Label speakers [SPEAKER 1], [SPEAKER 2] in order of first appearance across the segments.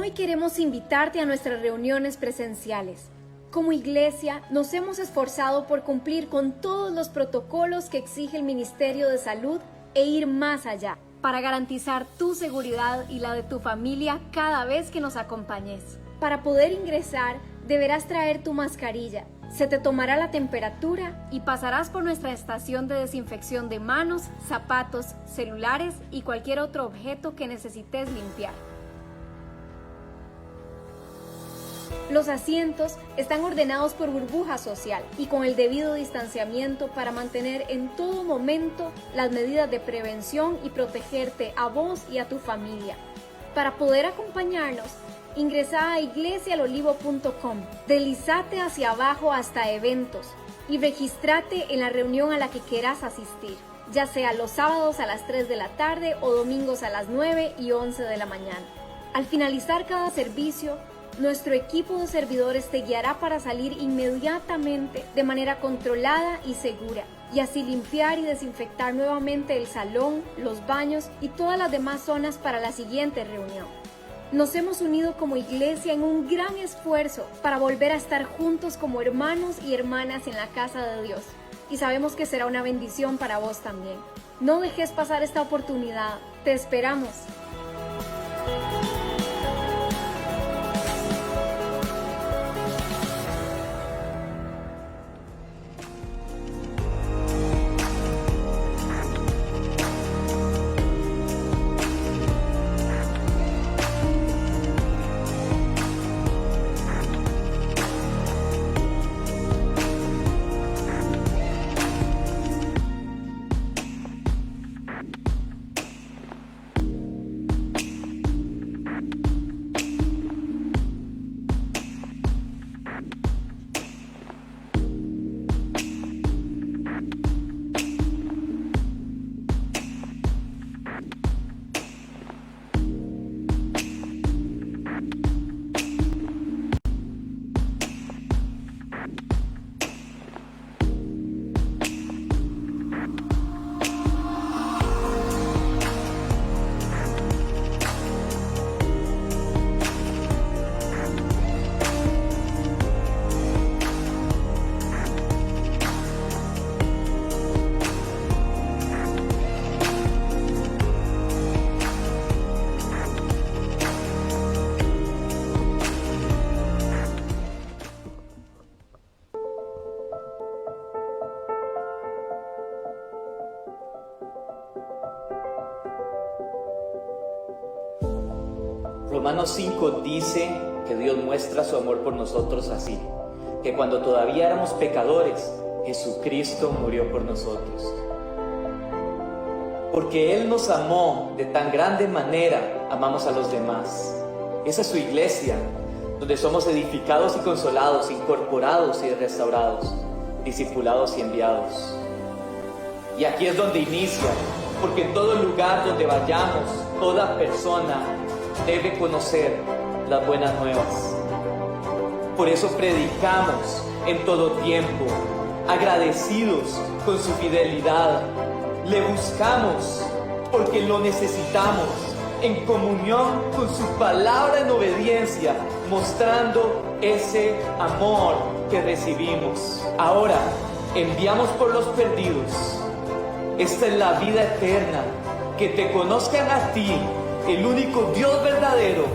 [SPEAKER 1] Hoy queremos invitarte a nuestras reuniones presenciales. Como iglesia, nos hemos esforzado por cumplir con todos los protocolos que exige el Ministerio de Salud e ir más allá, para garantizar tu seguridad y la de tu familia cada vez que nos acompañes. Para poder ingresar, deberás traer tu mascarilla. Se te tomará la temperatura y pasarás por nuestra estación de desinfección de manos, zapatos, celulares y cualquier otro objeto que necesites limpiar. Los asientos están ordenados por burbuja social y con el debido distanciamiento para mantener en todo momento las medidas de prevención y protegerte a vos y a tu familia. Para poder acompañarnos, ingresa a iglesialolivo.com, deslízate hacia abajo hasta eventos y regístrate en la reunión a la que quieras asistir, ya sea los sábados a las 3 de la tarde o domingos a las 9 y 11 de la mañana. Al finalizar cada servicio, nuestro equipo de servidores te guiará para salir inmediatamente de manera controlada y segura, y así limpiar y desinfectar nuevamente el salón, los baños y todas las demás zonas para la siguiente reunión. Nos hemos unido como iglesia en un gran esfuerzo para volver a estar juntos como hermanos y hermanas en la casa de Dios, y sabemos que será una bendición para vos también. No dejes pasar esta oportunidad, te esperamos.
[SPEAKER 2] Romanos 5 dice que Dios muestra su amor por nosotros así, que cuando todavía éramos pecadores, Jesucristo murió por nosotros. Porque Él nos amó de tan grande manera, amamos a los demás. Esa es su iglesia, donde somos edificados y consolados, incorporados y restaurados, discipulados y enviados. Y aquí es donde inicia, porque en todo lugar donde vayamos, toda persona debe conocer las buenas nuevas. Por eso predicamos en todo tiempo, agradecidos con su fidelidad. Le buscamos porque lo necesitamos, en comunión con su palabra en obediencia, mostrando ese amor que recibimos. Ahora, enviamos por los perdidos. Esta es la vida eterna, que te conozcan a ti, el único Dios verdadero.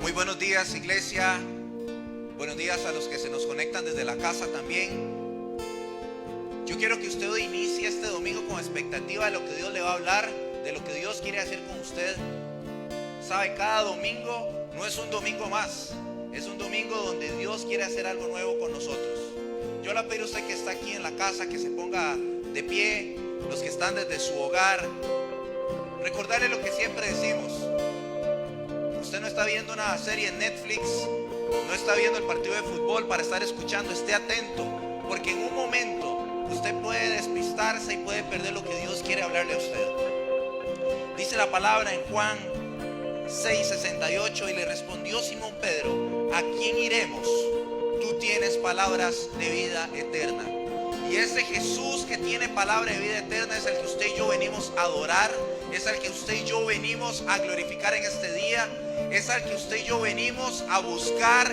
[SPEAKER 3] Muy buenos días, iglesia. Buenos días a los que se nos conectan desde la casa también. Yo quiero que usted hoy inicie este domingo con expectativa de lo que Dios le va a hablar, de lo que Dios quiere hacer con usted. Sabe, cada domingo no es un domingo más, es un domingo donde Dios quiere hacer algo nuevo con nosotros. Yo le pido a usted que está aquí en la casa que se ponga de pie, los que están desde su hogar. Recordarle lo que siempre decimos: usted no está viendo una serie en Netflix, no está viendo el partido de fútbol para estar escuchando. Esté atento, porque en un momento usted puede despistarse y puede perder lo que Dios quiere hablarle a usted. Dice la palabra en Juan 6:68: y le respondió Simón Pedro: ¿a quién iremos? Tú tienes palabras de vida eterna. Y ese Jesús que tiene palabra de vida eterna es el que usted y yo venimos a adorar, es el que usted y yo venimos a glorificar en este día, es el que usted y yo venimos a buscar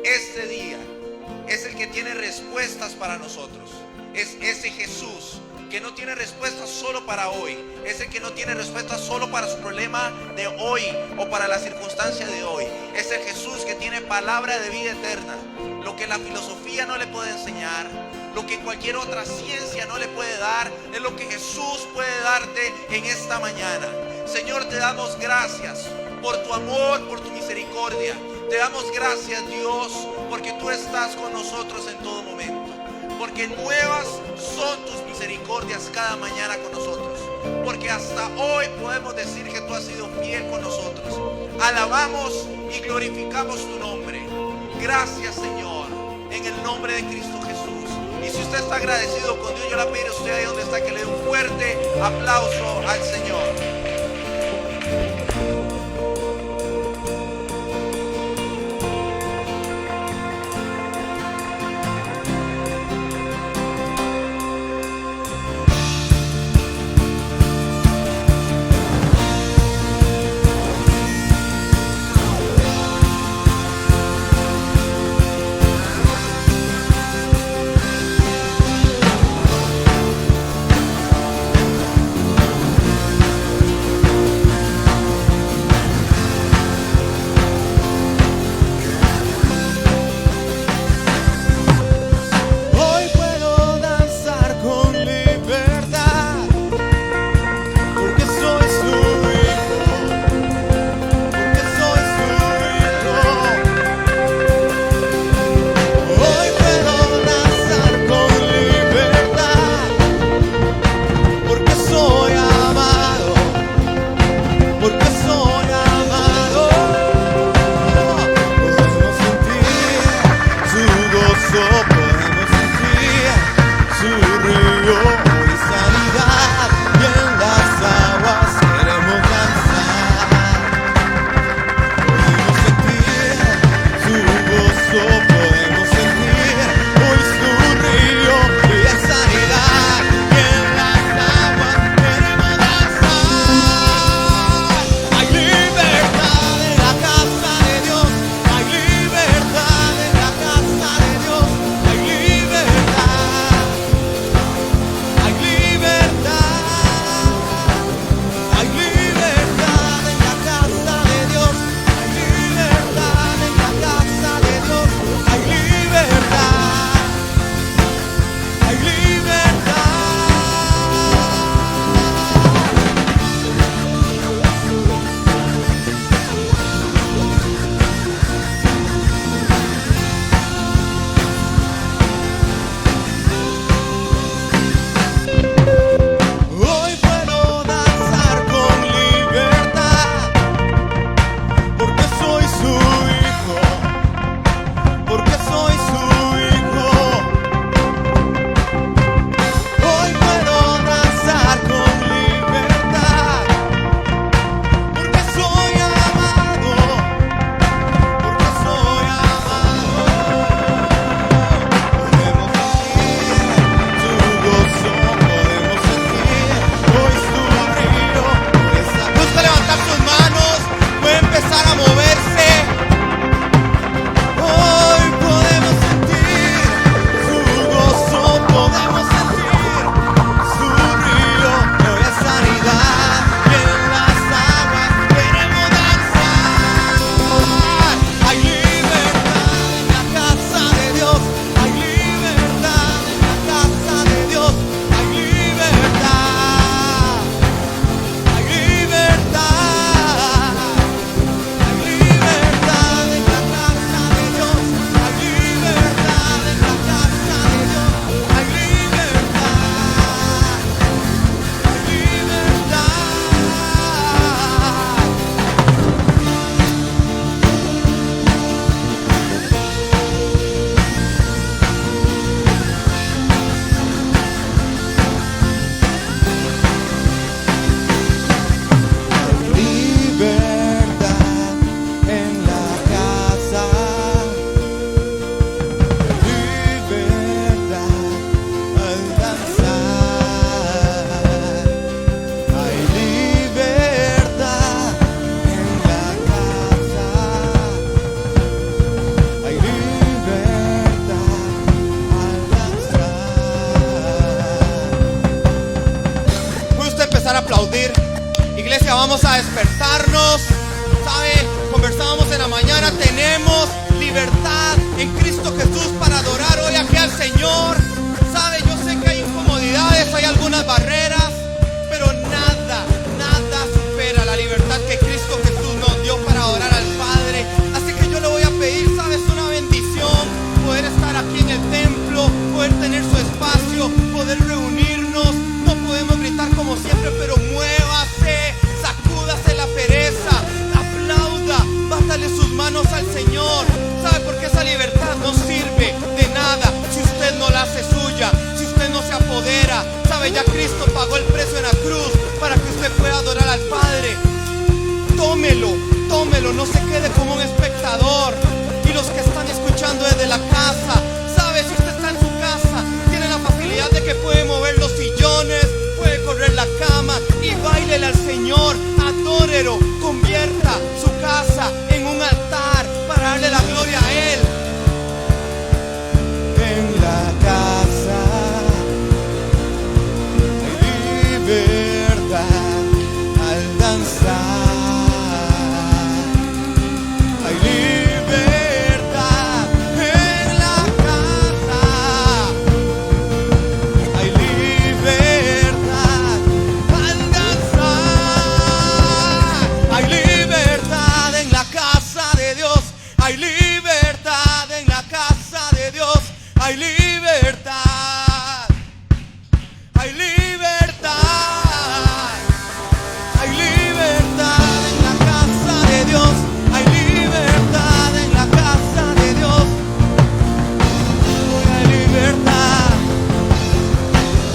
[SPEAKER 3] este día. Es el que tiene respuestas para nosotros. Es ese Jesús que no tiene respuestas solo para hoy. Es el que no tiene respuestas solo para su problema de hoy o para la circunstancia de hoy. Es el Jesús que tiene palabra de vida eterna. Lo que la filosofía no le puede enseñar, lo que cualquier otra ciencia no le puede dar, es lo que Jesús puede darte en esta mañana. Señor, te damos gracias por tu amor, por tu misericordia. Te damos gracias, Dios, porque tú estás con nosotros en todo momento. Porque nuevas son tus misericordias cada mañana con nosotros. Porque hasta hoy podemos decir que tú has sido fiel con nosotros. Alabamos y glorificamos tu nombre. Gracias, Señor, en el nombre de Cristo Jesús. Y si usted está agradecido con Dios, yo le pido a usted ahí donde está que le dé un fuerte aplauso al Señor. empezar a aplaudir. Iglesia, vamos a despertarnos. ¿Sabe? Conversábamos en la mañana. Tenemos libertad en Cristo Jesús para adorar hoy aquí al Señor. ¿Sabe? Yo sé que hay incomodidades, hay algunas barreras, pero nada supera la libertad que Cristo Jesús nos dio para adorar al Padre. Así que yo le voy a pedir, ¿sabes? Una bendición, poder estar aquí en el templo, poder tener su espacio, poder reunirnos. No podemos gritar como siempre, pero muévase, sacúdase la pereza, aplauda, bátale sus manos al Señor. ¿Sabe? Porque esa libertad no sirve de nada si usted no la hace suya, si usted no se apodera. ¿Sabe? Ya Cristo pagó el precio en la cruz para que usted pueda adorar al Padre. Tómelo, no se quede como un espectador. Y los que están escuchando desde la casa, ¿sabe? Si usted está en su casa, tiene la facilidad de que puede mover los sillones, puede correr la cama y báilele al Señor, adórelo, convierta su casa en un altar para darle la gloria a Él. En la casa hay libertad al danzar. Hay libertad en la casa. Hay libertad al danzar. Hay libertad en la casa de Dios. Hay libertad en la casa de Dios. Hay libertad. Hay libertad. Hay libertad en la casa de Dios. Hay libertad en la casa de Dios. Hoy hay libertad.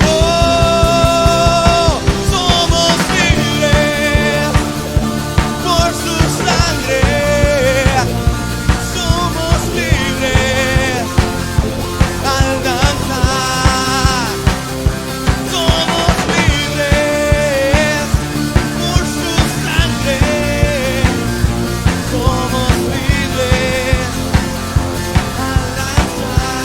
[SPEAKER 3] Oh, somos libres por su sangre. Somos libres al danzar. Somos libres por su sangre. Somos libres al danzar.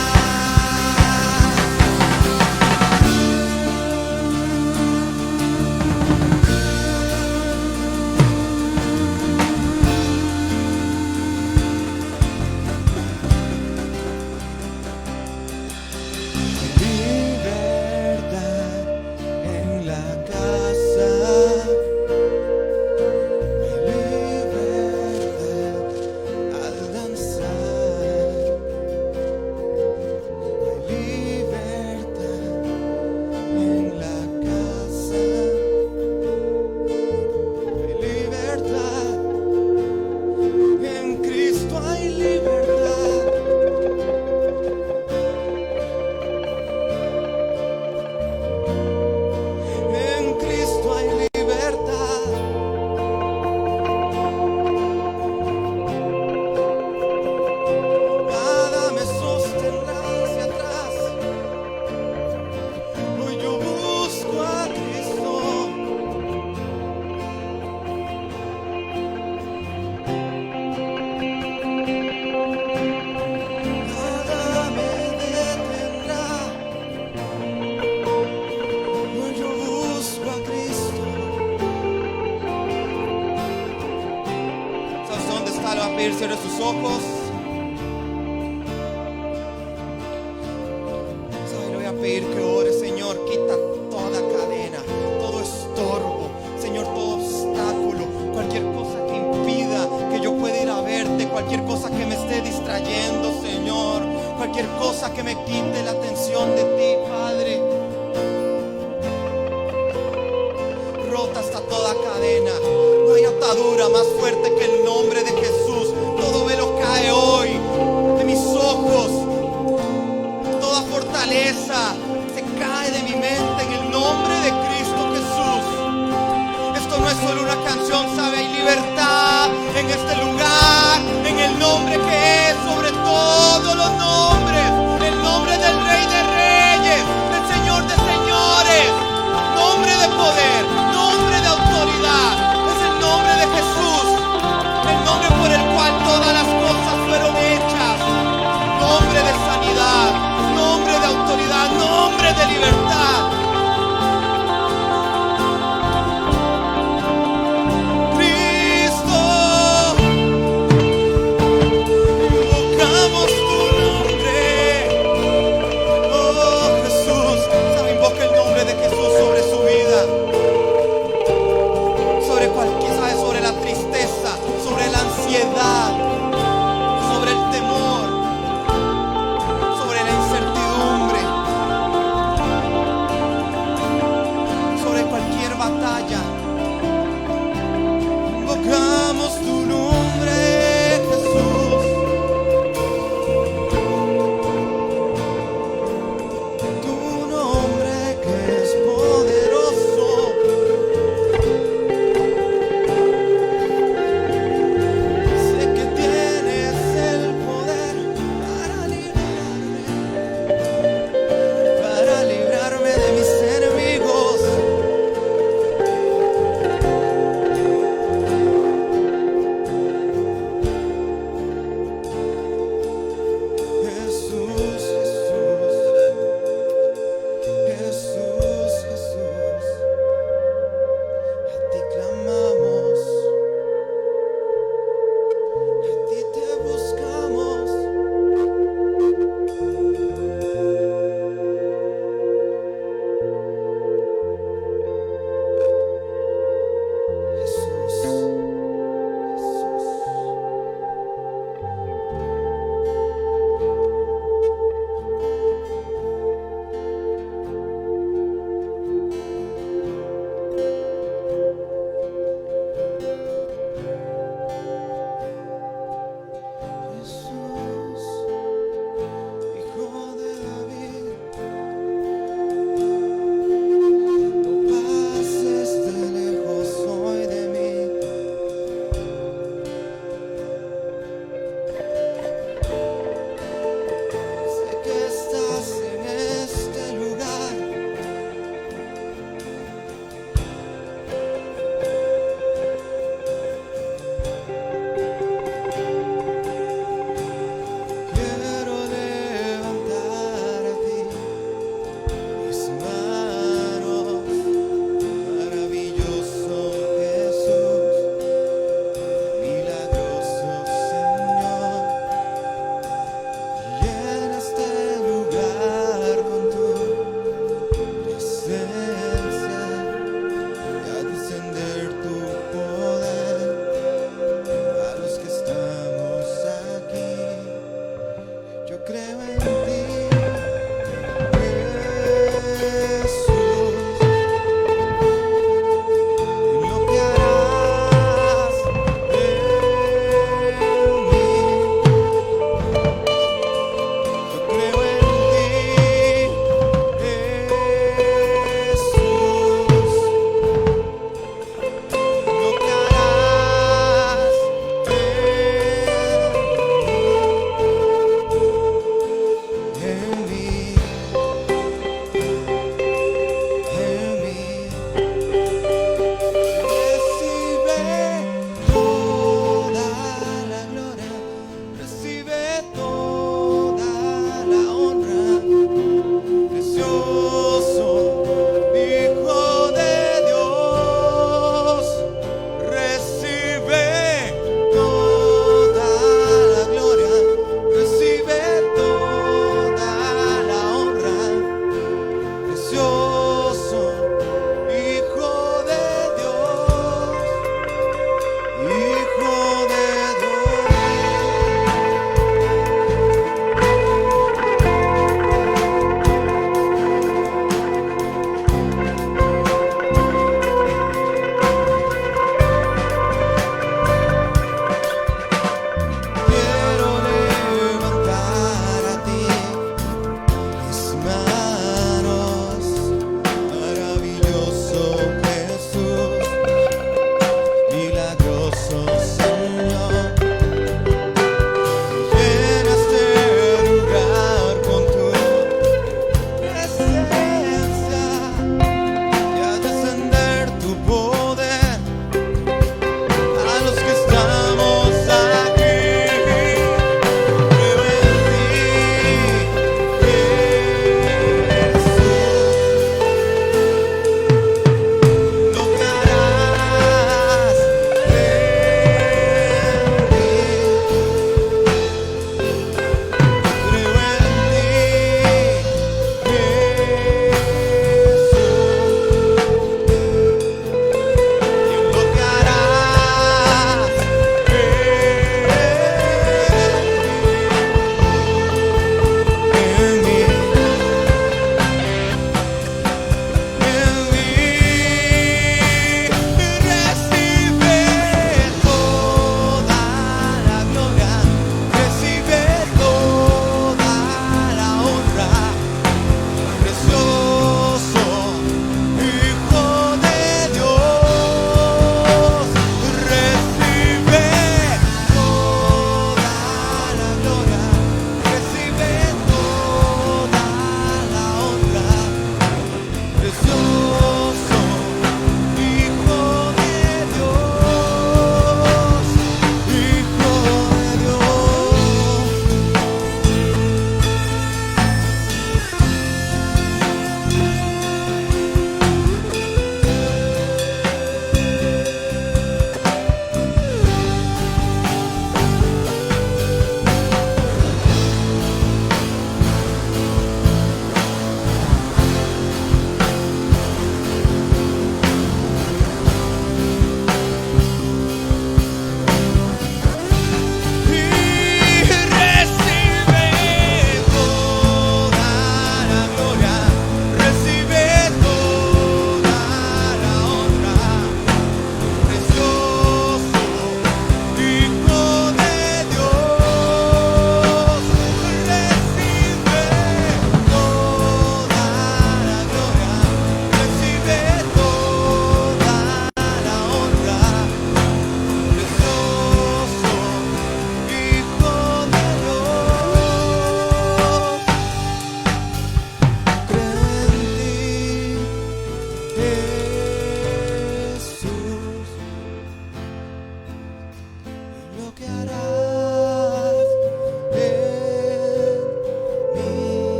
[SPEAKER 3] Libertad en la casa. Libertad al danzar. Libertad en la casa. Libertad en Cristo. Hay libertad. En Cristo hay libertad. Nada me sostendrá hacia atrás. Hoy yo busco a Cristo. Nada me detendrá. Hoy yo busco a Cristo. ¿Sabes dónde está? Le va a pedir cierre sus ojos. ¿Sabe? Le voy a pedir que ore, Señor. Quita toda cadena, todo estorbo, Señor, todo obstáculo, cualquier cosa que impida que yo pueda ir a verte, cualquier cosa que me esté distrayendo, Señor, cualquier cosa que me quite la atención de ti, Padre. Rota está toda cadena. No hay atadura más fuerte que el nombre de Jesús. Todo velo cae hoy de mis ojos. Toda fortaleza se cae de mi mente en el nombre de Cristo Jesús. Esto no es solo una canción, ¿sabe? Hay libertad en este lugar, en el nombre que es sobre todos los nombres, el nombre del Rey de Reyes, del Señor de Señores, nombre de poder, nombre de autoridad, es el nombre de Jesús, el nombre por
[SPEAKER 4] allá. Invocamos tu nombre, Jesús. Tu nombre que es poderoso. Sé que tienes el poder para librarme de mis enemigos.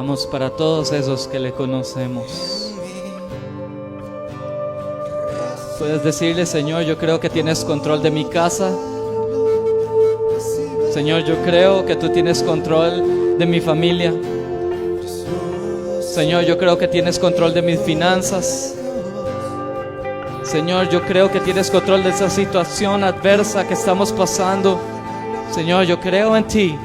[SPEAKER 5] oramos para todos esos que le conocemos. Puedes decirle: Señor, yo creo que tienes control de mi casa. Señor, yo creo que tú tienes control de mi familia. Señor, yo creo que tienes control de mis finanzas. Señor, yo creo que tienes control de esa situación adversa que estamos pasando. Señor, yo creo en ti.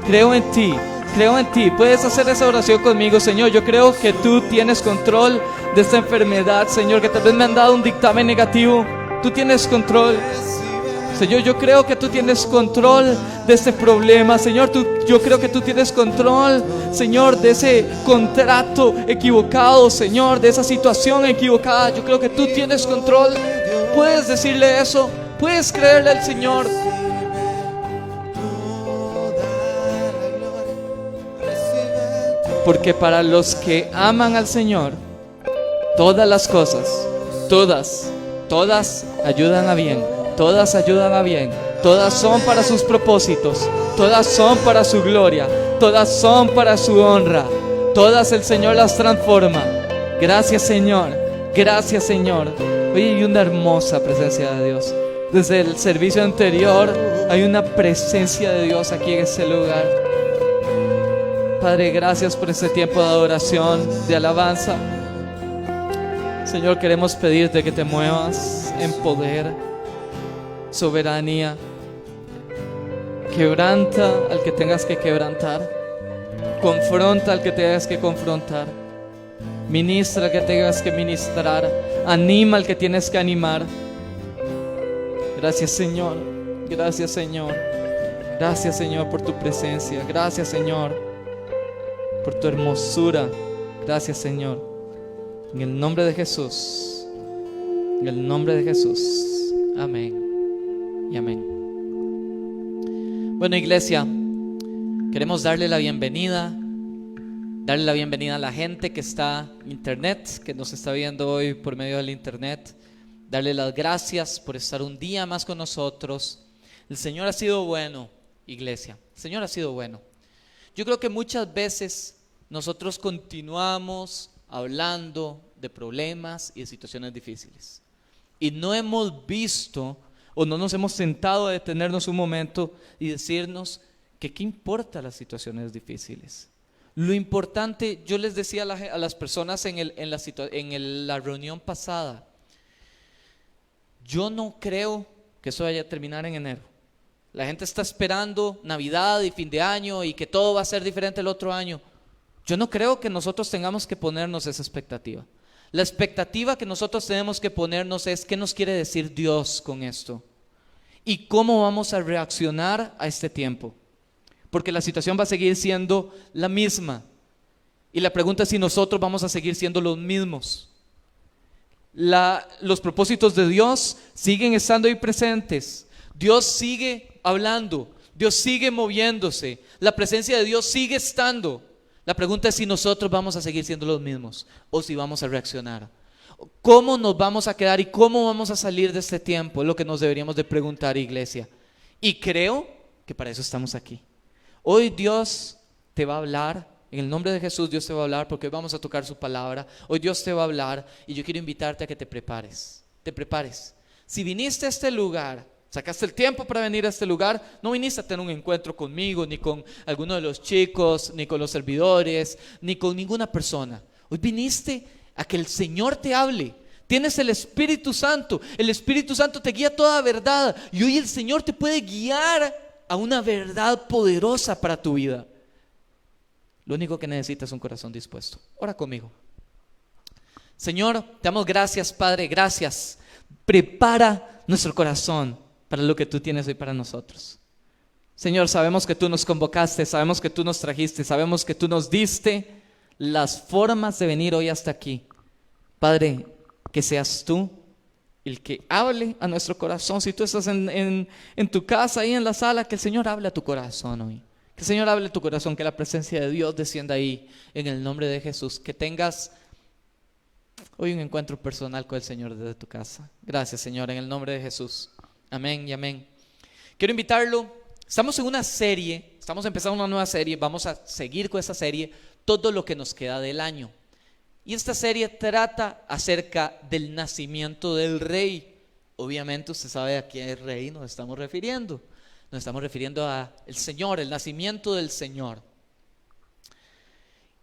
[SPEAKER 5] Creo en ti. Creo en ti. Puedes hacer esa oración conmigo. Señor, yo creo que tú tienes control de esta enfermedad. Señor, que tal vez me han dado un dictamen negativo. Tú tienes control. Señor, yo creo que tú tienes control de este problema. Señor, yo creo que tú tienes control, Señor, de ese contrato equivocado. Señor, de esa situación equivocada. Yo creo que tú tienes control. Puedes decirle eso. Puedes creerle al Señor. Porque para los que aman al Señor, todas las cosas, todas ayudan a bien. Todas ayudan a bien. Todas son para sus propósitos. Todas son para su gloria. Todas son para su honra. Todas el Señor las transforma. Gracias, Señor. Gracias, Señor. Hoy hay una hermosa presencia de Dios. Desde el servicio anterior hay una presencia de Dios aquí en este lugar. Padre, gracias por este tiempo de adoración, de alabanza. Señor, queremos pedirte que te muevas en poder, soberanía. Quebranta al que tengas que quebrantar. Confronta al que tengas que confrontar. Ministra al que tengas que ministrar. Anima al que tienes que animar. Gracias, Señor. Gracias, Señor. Gracias, Señor, por tu presencia. Gracias, Señor, por tu hermosura. Gracias, Señor. En el nombre de Jesús. En el nombre de Jesús. Amén y amén. Bueno, iglesia, queremos darle la bienvenida a la gente que está en internet, que nos está viendo hoy por medio del internet. Darle las gracias por estar un día más con nosotros. El Señor ha sido bueno, iglesia. El Señor ha sido bueno. Yo creo que muchas veces nosotros continuamos hablando de problemas y de situaciones difíciles y no hemos visto o no nos hemos sentado a detenernos un momento y decirnos que qué importa las situaciones difíciles. Lo importante, yo les decía a las personas en la reunión pasada, yo no creo que eso vaya a terminar en enero. La gente está esperando Navidad y fin de año y que todo va a ser diferente el otro año. Yo no creo que nosotros tengamos que ponernos esa expectativa. La expectativa que nosotros tenemos que ponernos es qué nos quiere decir Dios con esto y cómo vamos a reaccionar a este tiempo, porque la situación va a seguir siendo la misma y la pregunta es si nosotros vamos a seguir siendo los mismos. Los propósitos de Dios siguen estando ahí presentes. Dios sigue hablando, Dios sigue moviéndose, la presencia de Dios sigue estando. La pregunta es si nosotros vamos a seguir siendo los mismos o si vamos a reaccionar. ¿Cómo nos vamos a quedar y cómo vamos a salir de este tiempo? Es lo que nos deberíamos de preguntar, iglesia. Y creo que para eso estamos aquí. Hoy Dios te va a hablar, en el nombre de Jesús Dios te va a hablar porque hoy vamos a tocar su palabra. Hoy Dios te va a hablar y yo quiero invitarte a que te prepares. Te prepares. Si viniste a este lugar, sacaste el tiempo para venir a este lugar, no viniste a tener un encuentro conmigo, ni con alguno de los chicos, ni con los servidores, ni con ninguna persona. Hoy viniste a que el Señor te hable. Tienes el Espíritu Santo. El Espíritu Santo te guía a toda verdad. Y hoy el Señor te puede guiar a una verdad poderosa para tu vida. Lo único que necesitas es un corazón dispuesto. Ora conmigo. Señor, te damos gracias, Padre, gracias. Prepara nuestro corazón para lo que tú tienes hoy para nosotros. Señor, sabemos que tú nos convocaste, sabemos que tú nos trajiste, sabemos que tú nos diste las formas de venir hoy hasta aquí. Padre, que seas tú el que hable a nuestro corazón. Si tú estás en tu casa, ahí en la sala, que el Señor hable a tu corazón hoy. Que el Señor hable a tu corazón, que la presencia de Dios descienda ahí en el nombre de Jesús. Que tengas hoy un encuentro personal con el Señor desde tu casa. Gracias, Señor, en el nombre de Jesús. Amén y amén. Quiero invitarlo. Estamos en una serie, estamos empezando una nueva serie. Vamos a seguir con esa serie todo lo que nos queda del año. Y esta serie trata acerca del nacimiento del rey. Obviamente usted sabe a qué rey nos estamos refiriendo. Nos estamos refiriendo al Señor, el nacimiento del Señor.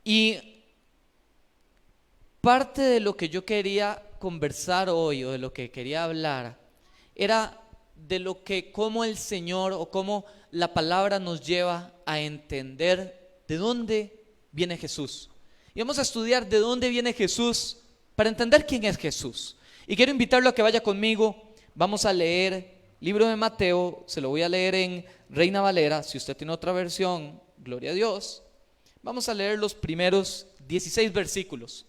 [SPEAKER 5] Y parte de lo que yo quería conversar hoy, o de lo que quería hablar, era de lo que, cómo el Señor o cómo la palabra nos lleva a entender de dónde viene Jesús. Y vamos a estudiar de dónde viene Jesús para entender quién es Jesús. Y quiero invitarlo a que vaya conmigo. Vamos a leer libro de Mateo, se lo voy a leer en Reina Valera. Si usted tiene otra versión, gloria a Dios. Vamos a leer los primeros 17 versículos.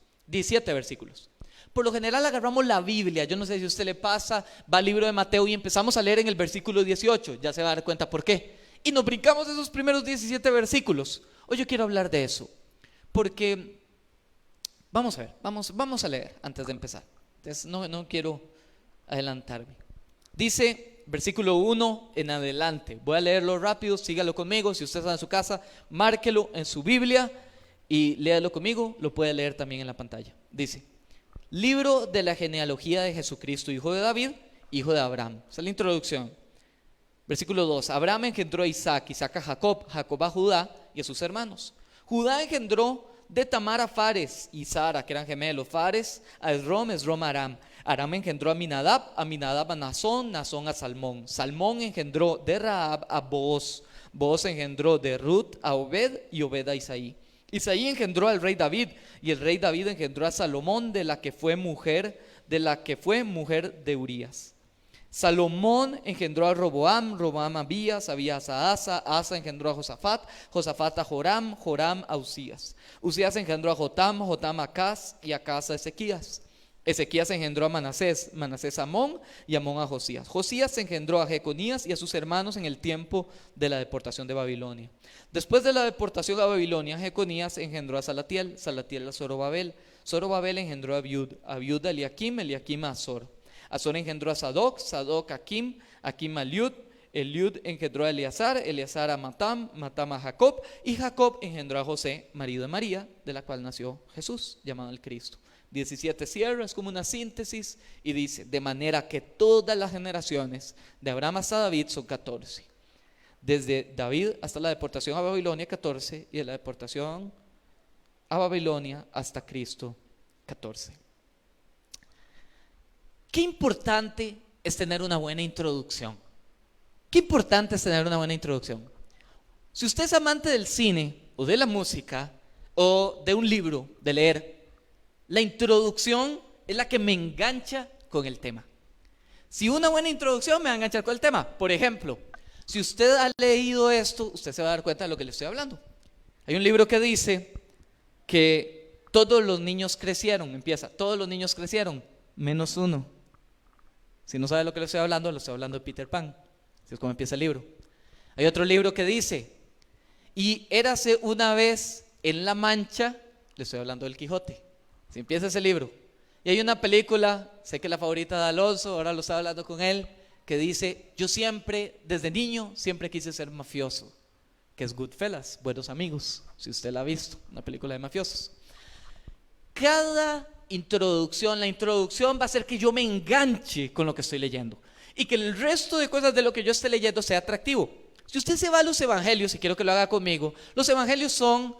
[SPEAKER 5] Por lo general agarramos la Biblia. Yo no sé si a usted le pasa, va al libro de Mateo y empezamos a leer en el versículo 18. Ya se va a dar cuenta por qué. Y nos brincamos esos primeros 17 versículos. Hoy yo quiero hablar de eso, porque vamos a ver, vamos a leer antes de empezar. Entonces no quiero adelantarme. Dice versículo 1 en adelante. Voy a leerlo rápido, sígalo conmigo. Si usted está en su casa, márquelo en su Biblia y léalo conmigo. Lo puede leer también en la pantalla. Dice: libro de la genealogía de Jesucristo, hijo de David, hijo de Abraham. Esa es la introducción. Versículo 2: Abraham engendró a Isaac, Isaac a Jacob, Jacob a Judá y a sus hermanos. Judá engendró de Tamar a Fares y Sara, que eran gemelos. Fares a Esrom, Esrom a Aram. Aram engendró a Aminadab a Nazón, Nazón a Salmón. Salmón engendró de Rahab a Booz. Booz engendró de Ruth a Obed y Obed a Isaí. Isaí engendró al rey David, y el rey David engendró a Salomón, de la que fue mujer de Urías. Salomón engendró a Roboam, Roboam a Abías, Abías a Asa, Asa engendró a Josafat, Josafat a Joram, Joram a Usías. Usías engendró a Jotam, Jotam a Acaz y Acaz a Ezequías. Ezequías engendró a Manasés, Manasés a Amón y Amón a Josías. Josías engendró a Jeconías y a sus hermanos en el tiempo de la deportación de Babilonia. Después de la deportación a Babilonia, Jeconías engendró a Salatiel, Salatiel a Zorobabel, Zorobabel engendró a Abiud a Eliakim, Eliakim a Azor. Azor engendró a Sadoc, Sadoc a Akim, Akim a Eliud, Eliud engendró a Eleazar, Eleazar a Matam, Matam a Jacob, y Jacob engendró a José, marido de María, de la cual nació Jesús, llamado el Cristo. 17 cierra, es como una síntesis, y dice: de manera que todas las generaciones de Abraham hasta David son 14. Desde David hasta la deportación a Babilonia, 14, y de la deportación a Babilonia hasta Cristo, 14. Qué importante es tener una buena introducción. Qué importante es tener una buena introducción. Si usted es amante del cine, o de la música, o de un libro, de leer, la introducción es la que me engancha con el tema. Si una buena introducción me va a enganchar con el tema. Por ejemplo, si usted ha leído esto, usted se va a dar cuenta de lo que le estoy hablando. Hay un libro que dice que todos los niños crecieron. Empieza: todos los niños crecieron, menos uno. Si no sabe lo que le estoy hablando, lo estoy hablando de Peter Pan. Así es como empieza el libro. Hay otro libro que dice: y érase una vez en la Mancha. Le estoy hablando del Quijote. Si empieza ese libro. Y hay una película, sé que es la favorita de Alonso, ahora lo estaba hablando con él, que dice: yo siempre, desde niño, siempre quise ser mafioso, que es Goodfellas, Buenos Amigos, si usted la ha visto, una película de mafiosos. Cada introducción, la introducción va a hacer que yo me enganche con lo que estoy leyendo y que el resto de cosas de lo que yo esté leyendo sea atractivo. Si usted se va a los evangelios, y quiero que lo haga conmigo, los evangelios son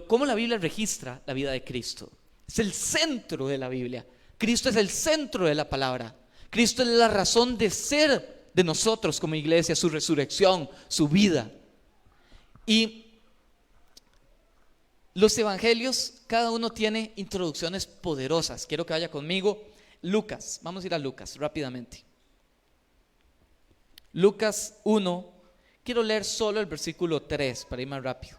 [SPEAKER 5] cómo la Biblia registra la vida de Cristo. Es el centro de la Biblia. Cristo es el centro de la palabra. Cristo es la razón de ser de nosotros como iglesia, su resurrección, su vida. Y los evangelios, cada uno tiene introducciones poderosas. Quiero que vaya conmigo. Lucas, vamos a ir a Lucas rápidamente. Lucas 1, quiero leer solo el versículo 3 para ir más rápido.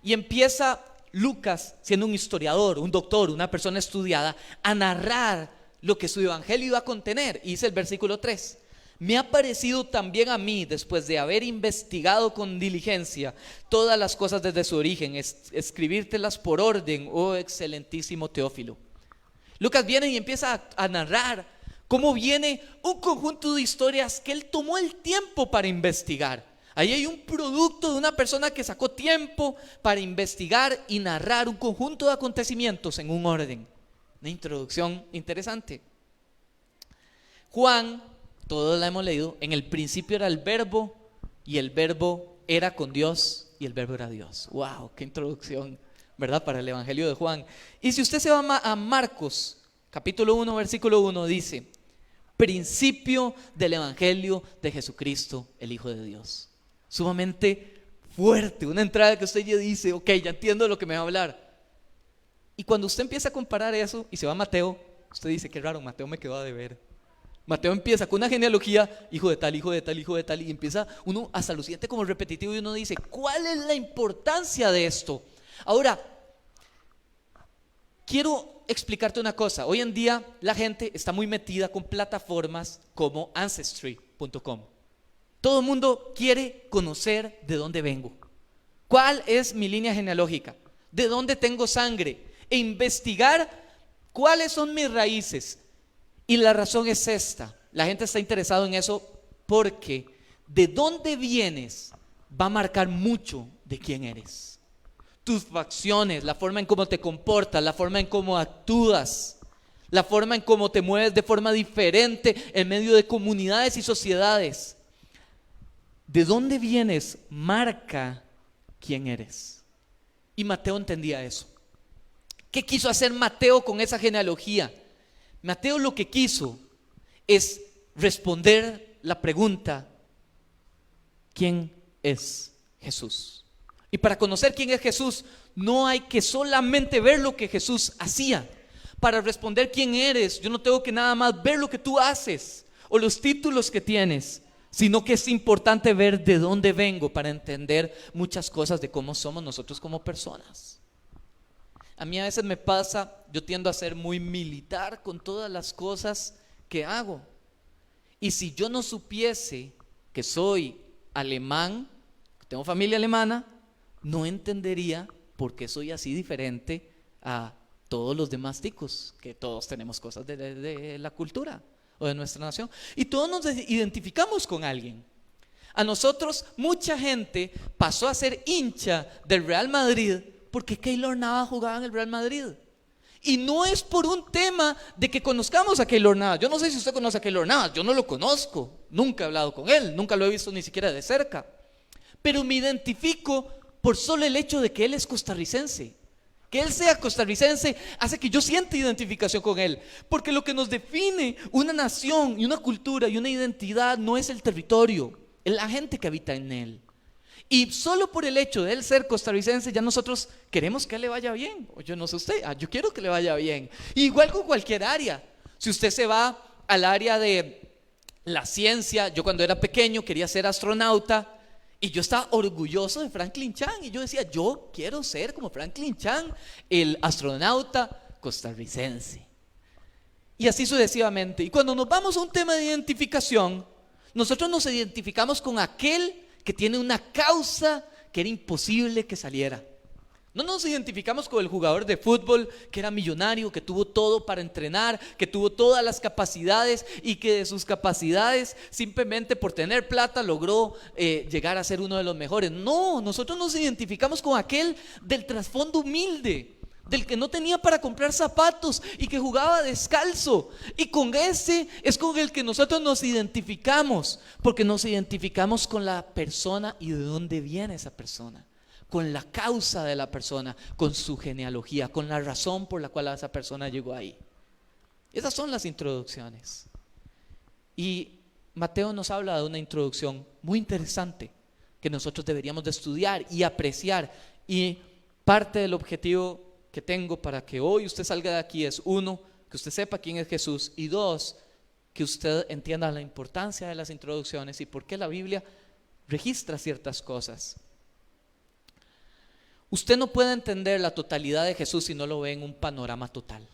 [SPEAKER 5] Y empieza Lucas, siendo un historiador, un doctor, una persona estudiada, a narrar lo que su evangelio iba a contener. Y dice el versículo 3: me ha parecido también a mí, después de haber investigado con diligencia todas las cosas desde su origen, escribírtelas por orden, oh excelentísimo Teófilo. Lucas viene y empieza a narrar cómo viene un conjunto de historias que él tomó el tiempo para investigar. Ahí hay un producto de una persona que sacó tiempo para investigar y narrar un conjunto de acontecimientos en un orden. Una introducción interesante. Juan, todos la hemos leído, en el principio era el verbo y el verbo era con Dios y el verbo era Dios. ¡Wow! ¡Qué introducción! ¿Verdad? Para el Evangelio de Juan. Y si usted se va a Marcos, capítulo 1, versículo 1, dice: principio del Evangelio de Jesucristo, el Hijo de Dios. Sumamente fuerte, una entrada que usted ya dice: ok, ya entiendo de lo que me va a hablar. Y cuando usted empieza a comparar eso y se va a Mateo, usted dice: qué raro, Mateo me quedó a deber. Mateo empieza con una genealogía, hijo de tal, hijo de tal, hijo de tal, y empieza uno hasta lo siente como repetitivo, y uno dice: ¿cuál es la importancia de esto? Ahora, quiero explicarte una cosa. Hoy en día la gente está muy metida con plataformas como Ancestry.com. Todo el mundo quiere conocer de dónde vengo, cuál es mi línea genealógica, de dónde tengo sangre, e investigar cuáles son mis raíces. Y la razón es esta: la gente está interesada en eso porque de dónde vienes va a marcar mucho de quién eres. Tus facciones, la forma en cómo te comportas, la forma en cómo actúas, la forma en cómo te mueves de forma diferente en medio de comunidades y sociedades. De dónde vienes marca quién eres. Y Mateo entendía eso. ¿Qué quiso hacer Mateo con esa genealogía? Mateo lo que quiso es responder la pregunta: ¿quién es Jesús? Y para conocer quién es Jesús, no hay que solamente ver lo que Jesús hacía. Para responder quién eres, yo no tengo que nada más ver lo que tú haces o los títulos que tienes, sino que es importante ver de dónde vengo para entender muchas cosas de cómo somos nosotros como personas. A mí a veces me pasa, yo tiendo a ser muy militar con todas las cosas que hago. Y si yo no supiese que soy alemán, que tengo familia alemana, no entendería por qué soy así diferente a todos los demás ticos, que todos tenemos cosas de la cultura o de nuestra nación. Y todos nos identificamos con alguien. A nosotros mucha gente pasó a ser hincha del Real Madrid porque Keylor Navas jugaba en el Real Madrid. Y no es por un tema de que conozcamos a Keylor Navas. Yo no sé si usted conoce a Keylor Navas, yo no lo conozco, nunca he hablado con él, nunca lo he visto ni siquiera de cerca. Pero me identifico por solo el hecho de que él es costarricense. Que él sea costarricense hace que yo sienta identificación con él. Porque lo que nos define una nación y una cultura y una identidad no es el territorio, es la gente que habita en él. Y solo por el hecho de él ser costarricense, ya nosotros queremos que a él le vaya bien. O yo no sé usted, yo quiero que le vaya bien. Igual con cualquier área. Si usted se va al área de la ciencia, yo cuando era pequeño quería ser astronauta. Y yo estaba orgulloso de Franklin Chan. Y yo decía: yo quiero ser como Franklin Chan, el astronauta costarricense. Y así sucesivamente. Y cuando nos vamos a un tema de identificación, nosotros nos identificamos con aquel que tiene una causa que era imposible que saliera. No nos identificamos con el jugador de fútbol que era millonario, que tuvo todo para entrenar, que tuvo todas las capacidades y que de sus capacidades simplemente por tener plata logró llegar a ser uno de los mejores. No, nosotros nos identificamos con aquel del trasfondo humilde, del que no tenía para comprar zapatos y que jugaba descalzo. Y con ese es con el que nosotros nos identificamos, porque nos identificamos con la persona y de dónde viene esa persona, con la causa de la persona, con su genealogía, con la razón por la cual esa persona llegó ahí. Esas son las introducciones. Y Mateo nos habla de una introducción muy interesante que nosotros deberíamos de estudiar y apreciar. Y parte del objetivo que tengo para que hoy usted salga de aquí es: uno, que usted sepa quién es Jesús, y dos, que usted entienda la importancia de las introducciones y por qué la Biblia registra ciertas cosas. Usted no puede entender la totalidad de Jesús si no lo ve en un panorama total.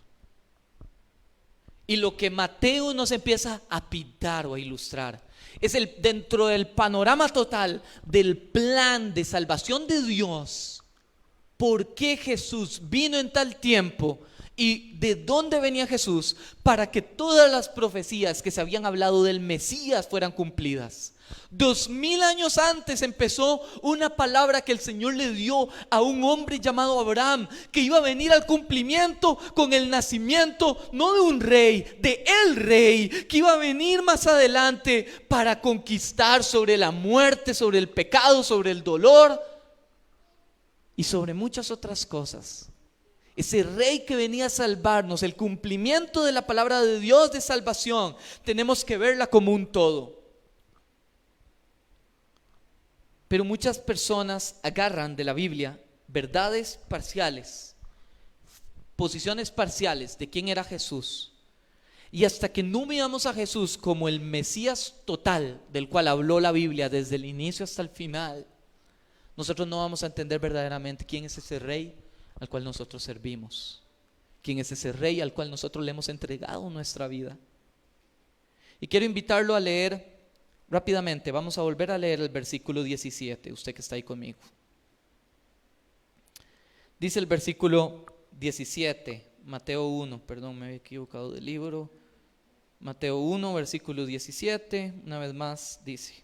[SPEAKER 5] Y lo que Mateo nos empieza a pintar o a ilustrar es dentro del panorama total del plan de salvación de Dios. ¿Por qué Jesús vino en tal tiempo ¿Y de dónde venía Jesús? Para que todas las profecías que se habían hablado del Mesías fueran cumplidas. 2000 años antes empezó una palabra que el Señor le dio a un hombre llamado Abraham, que iba a venir al cumplimiento con el nacimiento no de un rey, de el rey, que iba a venir más adelante para conquistar sobre la muerte, sobre el pecado, sobre el dolor y sobre muchas otras cosas. Ese rey que venía a salvarnos, el cumplimiento de la palabra de Dios de salvación, tenemos que verla como un todo. Pero muchas personas agarran de la Biblia verdades parciales, posiciones parciales de quién era Jesús. Y hasta que no veamos a Jesús como el Mesías total del cual habló la Biblia desde el inicio hasta el final, nosotros no vamos a entender verdaderamente quién es ese rey al cual nosotros servimos, quién es ese rey al cual nosotros le hemos entregado nuestra vida. Y quiero invitarlo a leer rápidamente, vamos a volver a leer el versículo 17, usted que está ahí conmigo. Dice el versículo 17, Mateo 1, perdón, me había equivocado del libro. Mateo 1, versículo 17, una vez más dice: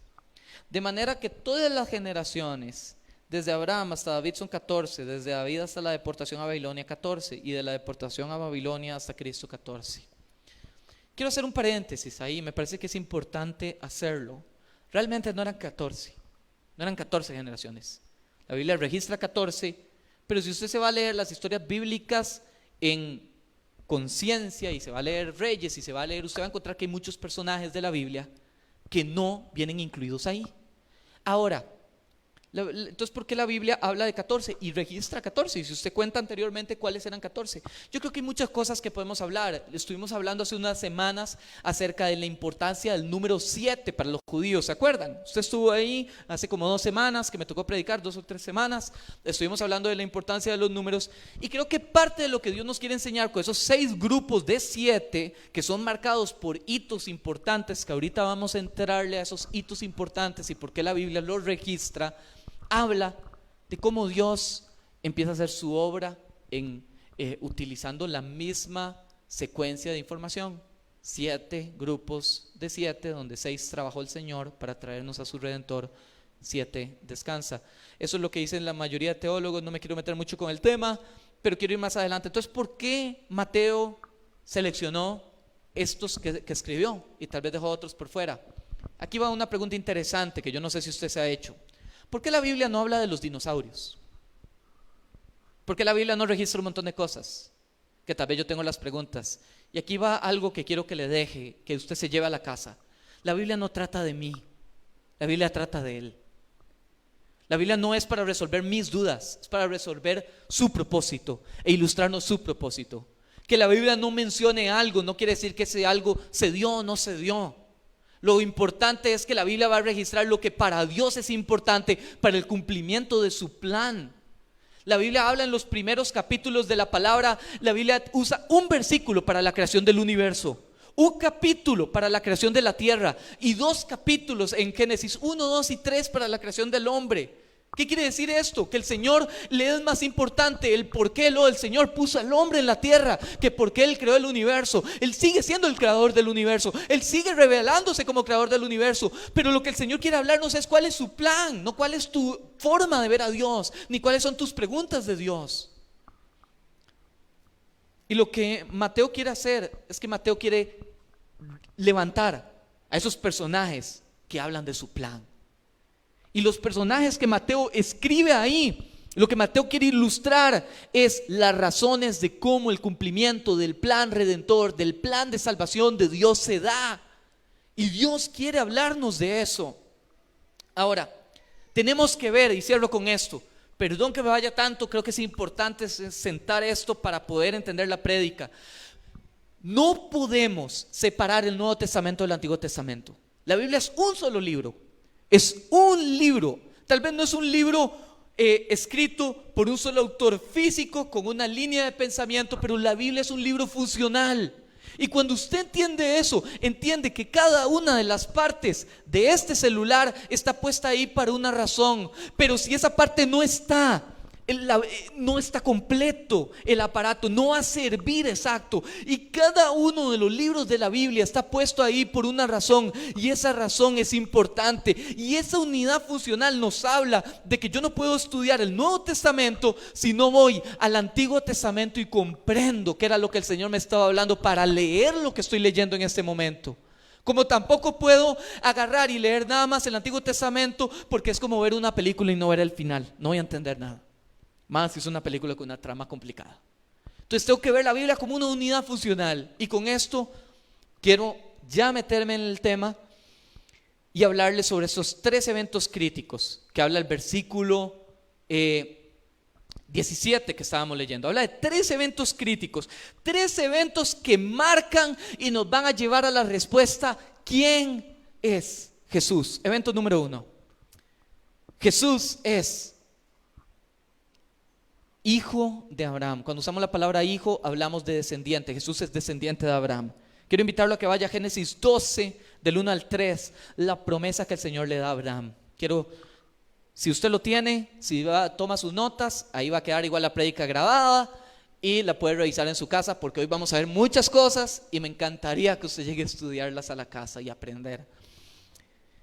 [SPEAKER 5] de manera que todas las generaciones, desde Abraham hasta David son 14, desde David hasta la deportación a Babilonia 14, y de la deportación a Babilonia hasta Cristo 14. Quiero hacer un paréntesis ahí, me parece que es importante hacerlo. Realmente no eran 14, no eran 14 generaciones. La Biblia registra 14, pero si usted se va a leer las historias bíblicas en conciencia y se va a leer Reyes y se va a leer, usted va a encontrar que hay muchos personajes de la Biblia que no vienen incluidos ahí. Ahora, entonces, ¿por qué la Biblia habla de 14 y registra 14? Y si usted cuenta anteriormente cuáles eran 14, yo creo que hay muchas cosas que podemos hablar. Estuvimos hablando hace unas semanas acerca de la importancia del número 7 para los judíos, ¿se acuerdan? Usted estuvo ahí hace como 2 semanas que me tocó predicar, 2 o 3 semanas. Estuvimos hablando de la importancia de los números y creo que parte de lo que Dios nos quiere enseñar con esos 6 grupos de 7 que son marcados por hitos importantes, que ahorita vamos a entrarle a esos hitos importantes y por qué la Biblia los registra, habla de cómo Dios empieza a hacer su obra utilizando la misma secuencia de información. 7 grupos de 7, donde 6 trabajó el Señor para traernos a su Redentor, 7 descansa. Eso es lo que dicen la mayoría de teólogos, no me quiero meter mucho con el tema, pero quiero ir más adelante. Entonces, ¿por qué Mateo seleccionó estos que escribió y tal vez dejó otros por fuera? Aquí va una pregunta interesante que yo no sé si usted se ha hecho. ¿Por qué la Biblia no habla de los dinosaurios? ¿Por qué la Biblia no registra un montón de cosas? Que tal vez yo tengo las preguntas. Y aquí va algo que quiero que le deje, que usted se lleve a la casa. La Biblia no trata de mí, la Biblia trata de Él. La Biblia no es para resolver mis dudas, es para resolver su propósito e ilustrarnos su propósito. Que la Biblia no mencione algo no quiere decir que ese algo se dio o no se dio. Lo importante es que la Biblia va a registrar lo que para Dios es importante para el cumplimiento de su plan. La Biblia habla en los primeros capítulos de la palabra, la Biblia usa un versículo para la creación del universo, un capítulo para la creación de la tierra y 2 capítulos en Génesis 1, 2 y 3 para la creación del hombre. ¿Qué quiere decir esto? Que el Señor le es más importante el por qué el Señor puso al hombre en la tierra que por qué Él creó el universo. Él sigue siendo el creador del universo, Él sigue revelándose como creador del universo, pero lo que el Señor quiere hablarnos es cuál es su plan, no cuál es tu forma de ver a Dios, ni cuáles son tus preguntas de Dios. Y lo que Mateo quiere hacer es que Mateo quiere levantar a esos personajes que hablan de su plan. Y los personajes que Mateo escribe ahí, lo que Mateo quiere ilustrar es las razones de cómo el cumplimiento del plan redentor, del plan de salvación de Dios se da. Y Dios quiere hablarnos de eso. Ahora, tenemos que ver, y cierro con esto, perdón que me vaya tanto, creo que es importante sentar esto para poder entender la prédica. No podemos separar el Nuevo Testamento del Antiguo Testamento. La Biblia es un solo libro. Es un libro, tal vez no es un libro escrito por un solo autor físico con una línea de pensamiento, pero la Biblia es un libro funcional. Y cuando usted entiende eso, entiende que cada una de las partes de este celular está puesta ahí para una razón. Pero si esa parte no está, no está completo el aparato, no va a servir exacto. Y cada uno de los libros de la Biblia está puesto ahí por una razón, y esa razón es importante. Y esa unidad funcional nos habla de que yo no puedo estudiar el Nuevo Testamento si no voy al Antiguo Testamento y comprendo qué era lo que el Señor me estaba hablando para leer lo que estoy leyendo en este momento. Como tampoco puedo agarrar y leer nada más el Antiguo Testamento, porque es como ver una película y no ver el final. No voy a entender nada, más si es una película con una trama complicada. Entonces tengo que ver la Biblia como una unidad funcional. Y con esto quiero ya meterme en el tema y hablarles sobre estos 3 eventos críticos que habla el versículo 17 que estábamos leyendo. Habla de 3 eventos críticos, 3 eventos que marcan y nos van a llevar a la respuesta: ¿quién es Jesús? Evento número 1: Jesús es hijo de Abraham. Cuando usamos la palabra hijo, hablamos de descendiente. Jesús es descendiente de Abraham. Quiero invitarlo a que vaya a Génesis 12, del 1 al 3, la promesa que el Señor le da a Abraham. Si usted lo tiene, toma sus notas, ahí va a quedar igual la prédica grabada y la puede revisar en su casa, porque hoy vamos a ver muchas cosas y me encantaría que usted llegue a estudiarlas a la casa y aprender.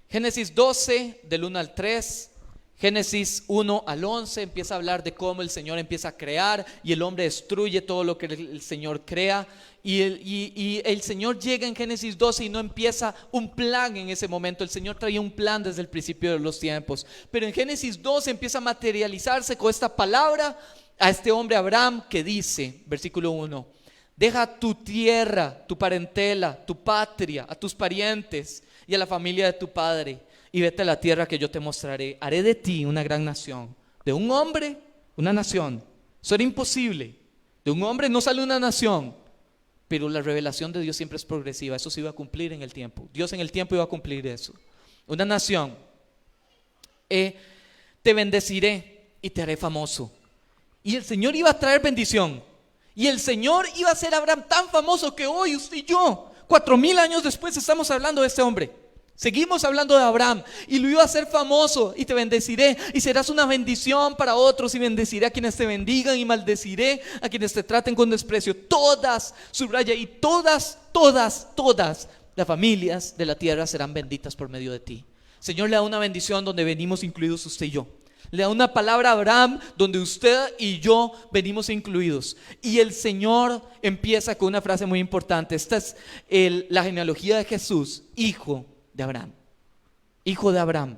[SPEAKER 5] Génesis 12, del 1 al 3, Génesis 1 al 11 empieza a hablar de cómo el Señor empieza a crear y el hombre destruye todo lo que el Señor crea. Y el Señor llega en Génesis 12 y no empieza un plan en ese momento. El Señor traía un plan desde el principio de los tiempos, pero en Génesis 12 empieza a materializarse con esta palabra a este hombre Abraham, que dice, versículo 1: deja tu tierra, tu parentela, tu patria, a tus parientes y a la familia de tu padre, y vete a la tierra que yo te mostraré. Haré de ti una gran nación. De un hombre, una nación. Eso era imposible. De un hombre no sale una nación. Pero la revelación de Dios siempre es progresiva. Eso se iba a cumplir en el tiempo. Dios en el tiempo iba a cumplir eso. Una nación. Te bendeciré y te haré famoso. Y el Señor iba a traer bendición. Y el Señor iba a hacer a Abraham tan famoso que hoy usted y yo, 4000 años después, estamos hablando de este hombre. Seguimos hablando de Abraham, y lo iba a hacer famoso. Y te bendeciré y serás una bendición para otros, y bendeciré a quienes te bendigan y maldeciré a quienes te traten con desprecio. Todas, subraya, y todas las familias de la tierra serán benditas por medio de ti. El Señor le da una bendición donde venimos incluidos usted y yo. Le da una palabra a Abraham donde usted y yo venimos incluidos. Y el Señor empieza con una frase muy importante. Esta es la genealogía de Jesús, hijo de Abraham. Hijo de Abraham.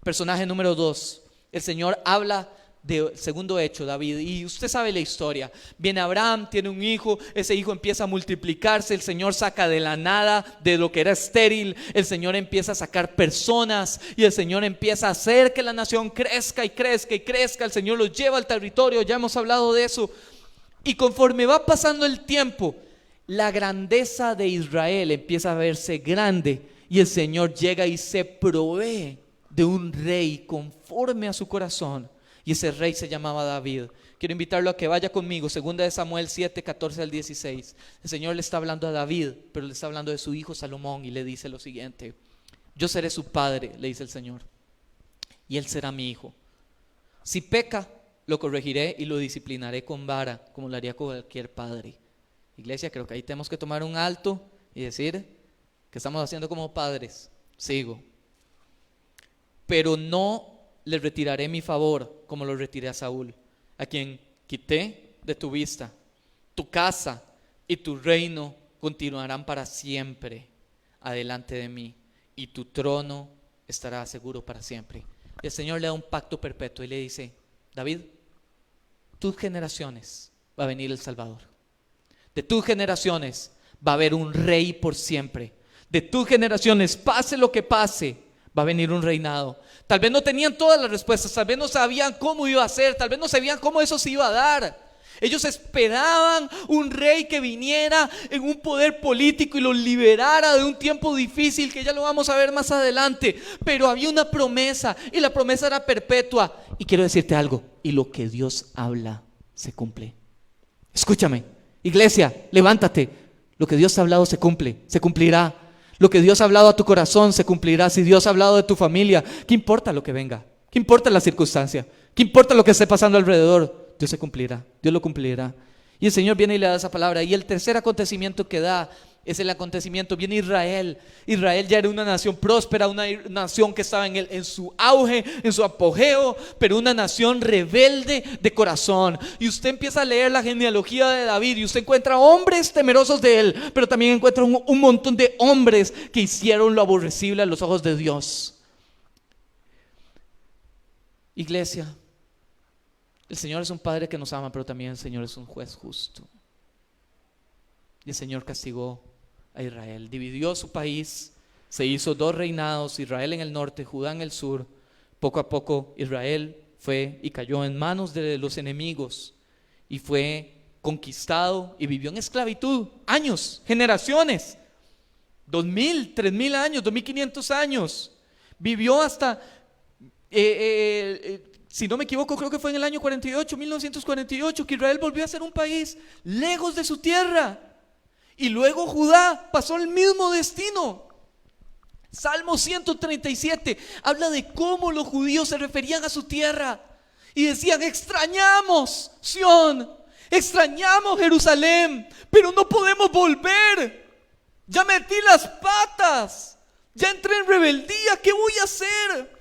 [SPEAKER 5] Personaje número 2. El Señor habla del segundo hecho, David, y usted sabe la historia. Viene Abraham, tiene un hijo, ese hijo empieza a multiplicarse, el Señor saca de la nada, de lo que era estéril, el Señor empieza a sacar personas, y el Señor empieza a hacer que la nación crezca y crezca y crezca. El Señor los lleva al territorio, ya hemos hablado de eso. Y conforme va pasando el tiempo, la grandeza de Israel empieza a verse grande, y el Señor llega y se provee de un rey conforme a su corazón. Y ese rey se llamaba David. Quiero invitarlo a que vaya conmigo, 2 Samuel 7, 14 al 16. El Señor le está hablando a David, pero le está hablando de su hijo Salomón, y le dice lo siguiente: yo seré su padre, le dice el Señor, y él será mi hijo. Si peca, lo corregiré y lo disciplinaré con vara, como lo haría con cualquier padre. Iglesia, creo que ahí tenemos que tomar un alto y decir: ¿qué estamos haciendo como padres? Sigo. Pero no le retiraré mi favor como lo retiré a Saúl, a quien quité de tu vista. Tu casa y tu reino continuarán para siempre adelante de mí, y tu trono estará seguro para siempre. Y el Señor le da un pacto perpetuo y le dice: David, tus generaciones va a venir el Salvador. De tus generaciones va a haber un rey por siempre. De tus generaciones, pase lo que pase, va a venir un reinado. Tal vez no tenían todas las respuestas, tal vez no sabían cómo iba a ser, tal vez no sabían cómo eso se iba a dar. Ellos esperaban un rey que viniera en un poder político y los liberara de un tiempo difícil, que ya lo vamos a ver más adelante. Pero había una promesa, y la promesa era perpetua. Y quiero decirte algo: y lo que Dios habla se cumple. Escúchame, iglesia, levántate. Lo que Dios ha hablado se cumple, se cumplirá. Lo que Dios ha hablado a tu corazón se cumplirá. Si Dios ha hablado de tu familia, ¿qué importa lo que venga? ¿Qué importa la circunstancia? ¿Qué importa lo que esté pasando alrededor? Dios se cumplirá, Dios lo cumplirá. Y el Señor viene y le da esa palabra. Y el tercer acontecimiento que da es el acontecimiento, viene Israel. Israel ya era una nación próspera, una nación que estaba en su auge, en su apogeo, pero una nación rebelde de corazón. Y usted empieza a leer la genealogía de David y usted encuentra hombres temerosos de él, pero también encuentra un montón de hombres que hicieron lo aborrecible a los ojos de Dios. Iglesia, el Señor es un Padre que nos ama, pero también el Señor es un juez justo. Y el Señor castigó a Israel, dividió su país, se hizo 2 reinados, Israel en el norte, Judá en el sur. Poco a poco Israel fue y cayó en manos de los enemigos y fue conquistado y vivió en esclavitud, años, generaciones, 2000, 3000 años, 2500 años. Vivió hasta, si no me equivoco, creo que fue en el año 48, 1948, que Israel volvió a ser un país lejos de su tierra. Y luego Judá pasó el mismo destino. Salmo 137 habla de cómo los judíos se referían a su tierra y decían: extrañamos Sión, extrañamos Jerusalén, pero no podemos volver. Ya metí las patas, ya entré en rebeldía, ¿qué voy a hacer?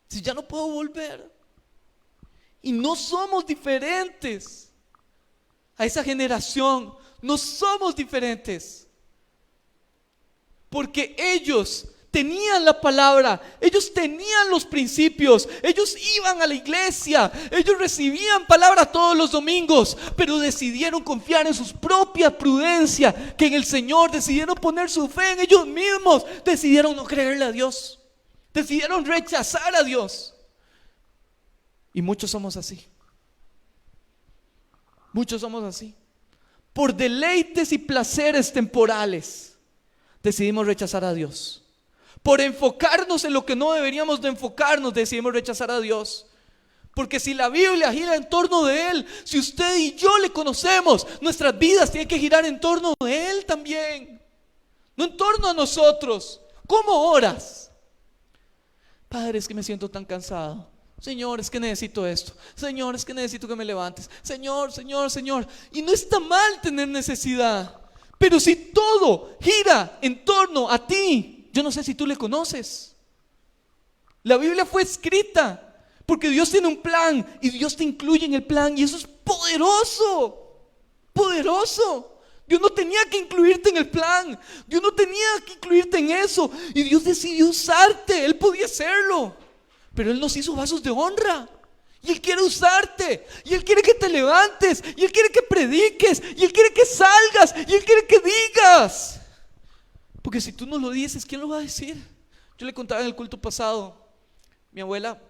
[SPEAKER 5] Si ya no puedo volver. Y no somos diferentes a esa generación, no somos diferentes, porque ellos tenían la palabra, ellos tenían los principios, ellos iban a la iglesia, ellos recibían palabra todos los domingos, pero decidieron confiar en su propia prudencia, que en el Señor, decidieron poner su fe en ellos mismos, decidieron no creerle a Dios, decidieron rechazar a Dios. Y muchos somos así. Muchos somos así. Por deleites y placeres temporales decidimos rechazar a Dios. Por enfocarnos en lo que no deberíamos de enfocarnos, decidimos rechazar a Dios. Porque si la Biblia gira en torno de Él, si usted y yo le conocemos, nuestras vidas tienen que girar en torno de Él también, no en torno a nosotros. ¿Cómo oras? Padre, es que me siento tan cansado. Señor, es que necesito esto. Señor, es que necesito que me levantes. Señor, Señor, Señor. Y no está mal tener necesidad, pero si todo gira en torno a ti, yo no sé si tú le conoces. La Biblia fue escrita porque Dios tiene un plan y Dios te incluye en el plan, y eso es poderoso. Poderoso. Dios no tenía que incluirte en el plan, Dios no tenía que incluirte en eso, y Dios decidió usarte. Él podía hacerlo, pero Él nos hizo vasos de honra. Y Él quiere usarte. Y Él quiere que te levantes. Y Él quiere que prediques. Y Él quiere que salgas. Y Él quiere que digas. Porque si tú no lo dices, ¿quién lo va a decir? Yo le contaba en el culto pasado. Mi abuela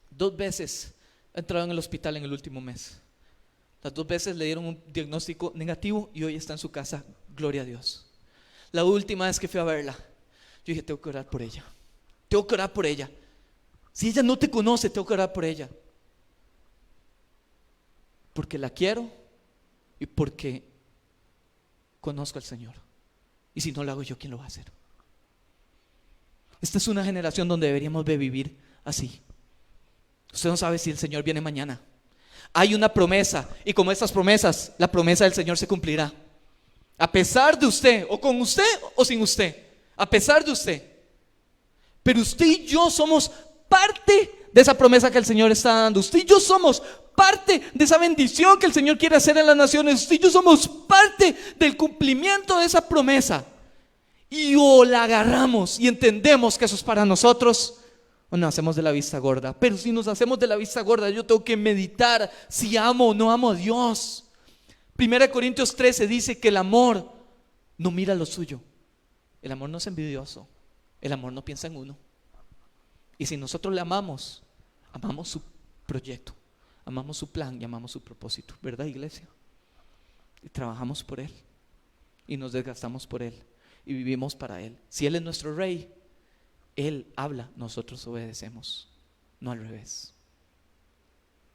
[SPEAKER 5] 2 veces ha entrado en el hospital en el último mes. Las 2 veces le dieron un diagnóstico negativo y hoy está en su casa. Gloria a Dios. La última vez que fui a verla, yo dije: tengo que orar por ella. Tengo que orar por ella. Si ella no te conoce, tengo que orar por ella, porque la quiero y porque conozco al Señor. Y si no lo hago yo, ¿quién lo va a hacer? Esta es una generación donde deberíamos de vivir así. Usted no sabe si el Señor viene mañana. Hay una promesa, y como estas promesas, la promesa del Señor se cumplirá, a pesar de usted, o con usted o sin usted, a pesar de usted. Pero usted y yo somos parte de esa promesa que el Señor está dando. Usted y yo somos parte de esa bendición que el Señor quiere hacer en las naciones. Usted y yo somos parte del cumplimiento de esa promesa. Y o la agarramos y entendemos que eso es para nosotros, o nos hacemos de la vista gorda. Pero si nos hacemos de la vista gorda, yo tengo que meditar si amo o no amo a Dios. 1 Corintios 13 dice que el amor no mira lo suyo. El amor no es envidioso. El amor no piensa en uno. Y si nosotros le amamos, amamos su proyecto, amamos su plan y amamos su propósito, ¿verdad, iglesia? Y trabajamos por Él y nos desgastamos por Él y vivimos para Él. Si Él es nuestro Rey, Él habla, nosotros obedecemos, no al revés.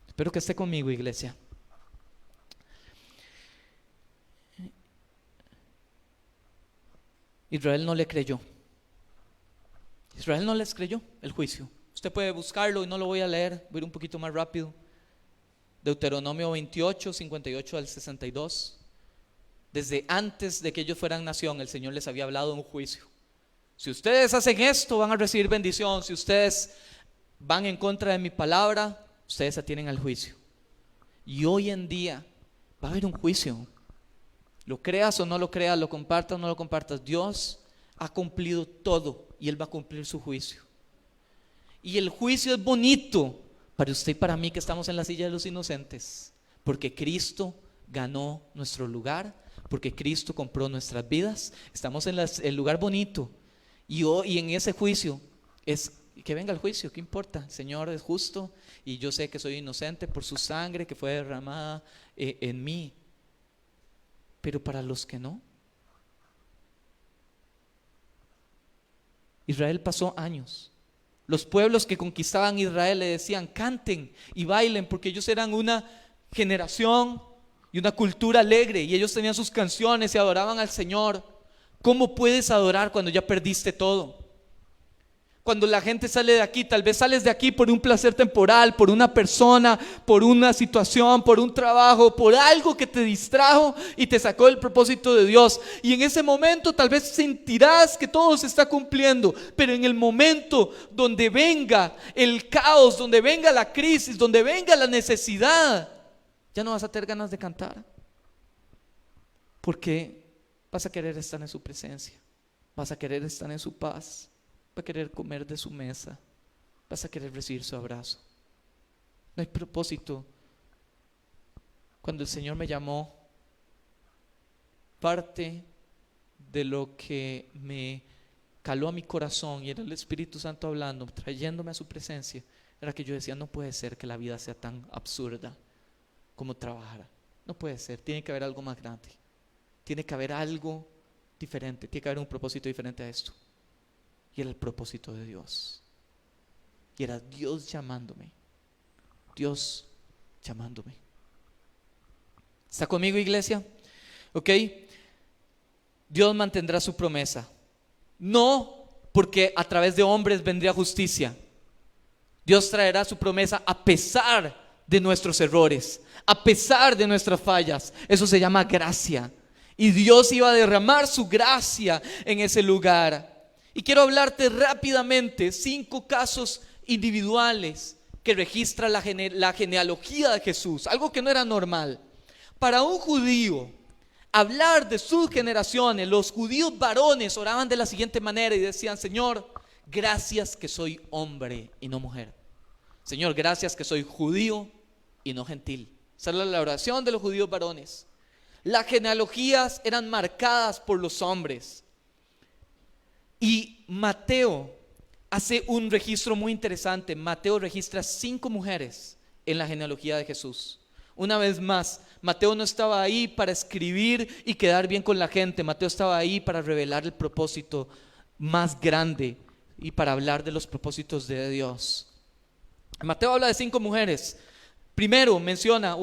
[SPEAKER 5] Espero que esté conmigo, iglesia. Israel no le creyó. Israel no les creyó el juicio. Usted Usted puede buscarlo y no lo voy a leer, voy a ir un poquito más rápido. Deuteronomio 28, 58 al 62. Desde antes de que ellos fueran nación, el Señor les había hablado de un juicio. Si ustedes hacen esto, van a recibir bendición. Si ustedes van en contra de mi palabra, ustedes atienen al juicio. Y hoy en día va a haber un juicio. Lo creas o no lo creas, lo compartas o no lo compartas, Dios ha cumplido todo y Él va a cumplir su juicio. Y el juicio es bonito para usted y para mí que estamos en la silla de los inocentes, porque Cristo ganó nuestro lugar, porque Cristo compró nuestras vidas. Estamos en el lugar bonito y en ese juicio es que venga el juicio. ¿Qué importa? El Señor es justo y yo sé que soy inocente por su sangre que fue derramada en mí. Pero para los que no, Israel pasó años. Los pueblos que conquistaban Israel le decían: canten y bailen, porque ellos eran una generación y una cultura alegre, y ellos tenían sus canciones y adoraban al Señor. ¿Cómo puedes adorar cuando ya perdiste todo? Cuando la gente sale de aquí, tal vez sales de aquí por un placer temporal, por una persona, por una situación, por un trabajo, por algo que te distrajo y te sacó del propósito de Dios. Y en ese momento tal vez sentirás que todo se está cumpliendo, pero en el momento donde venga el caos, donde venga la crisis, donde venga la necesidad, ya no vas a tener ganas de cantar, porque vas a querer estar en su presencia, vas a querer estar en su paz, vas a querer comer de su mesa, vas a querer recibir su abrazo. No hay propósito. Cuando el Señor me llamó, parte de lo que me caló a mi corazón, y era el Espíritu Santo hablando, trayéndome a su presencia, era que yo decía: no puede ser que la vida sea tan absurda como trabajar. No puede ser, tiene que haber algo más grande, tiene que haber algo diferente, tiene que haber un propósito diferente a esto. Y era el propósito de Dios. Y era Dios llamándome. Dios llamándome. ¿Está conmigo, iglesia? ¿Ok? Dios mantendrá su promesa. No porque a través de hombres vendría justicia. Dios traerá su promesa a pesar de nuestros errores, a pesar de nuestras fallas. Eso se llama gracia. Y Dios iba a derramar su gracia en ese lugar. Y quiero hablarte rápidamente 5 casos individuales que registra la genealogía de Jesús, algo que no era normal. Para un judío, hablar de sus generaciones, los judíos varones oraban de la siguiente manera y decían: Señor, gracias que soy hombre y no mujer. Señor, gracias que soy judío y no gentil. Esa era la oración de los judíos varones. Las genealogías eran marcadas por los hombres. Y Mateo hace un registro muy interesante. Mateo registra 5 mujeres en la genealogía de Jesús. Una vez más, Mateo no estaba ahí para escribir y quedar bien con la gente. Mateo estaba ahí para revelar el propósito más grande y para hablar de los propósitos de Dios. Mateo habla de 5 mujeres. Primero menciona,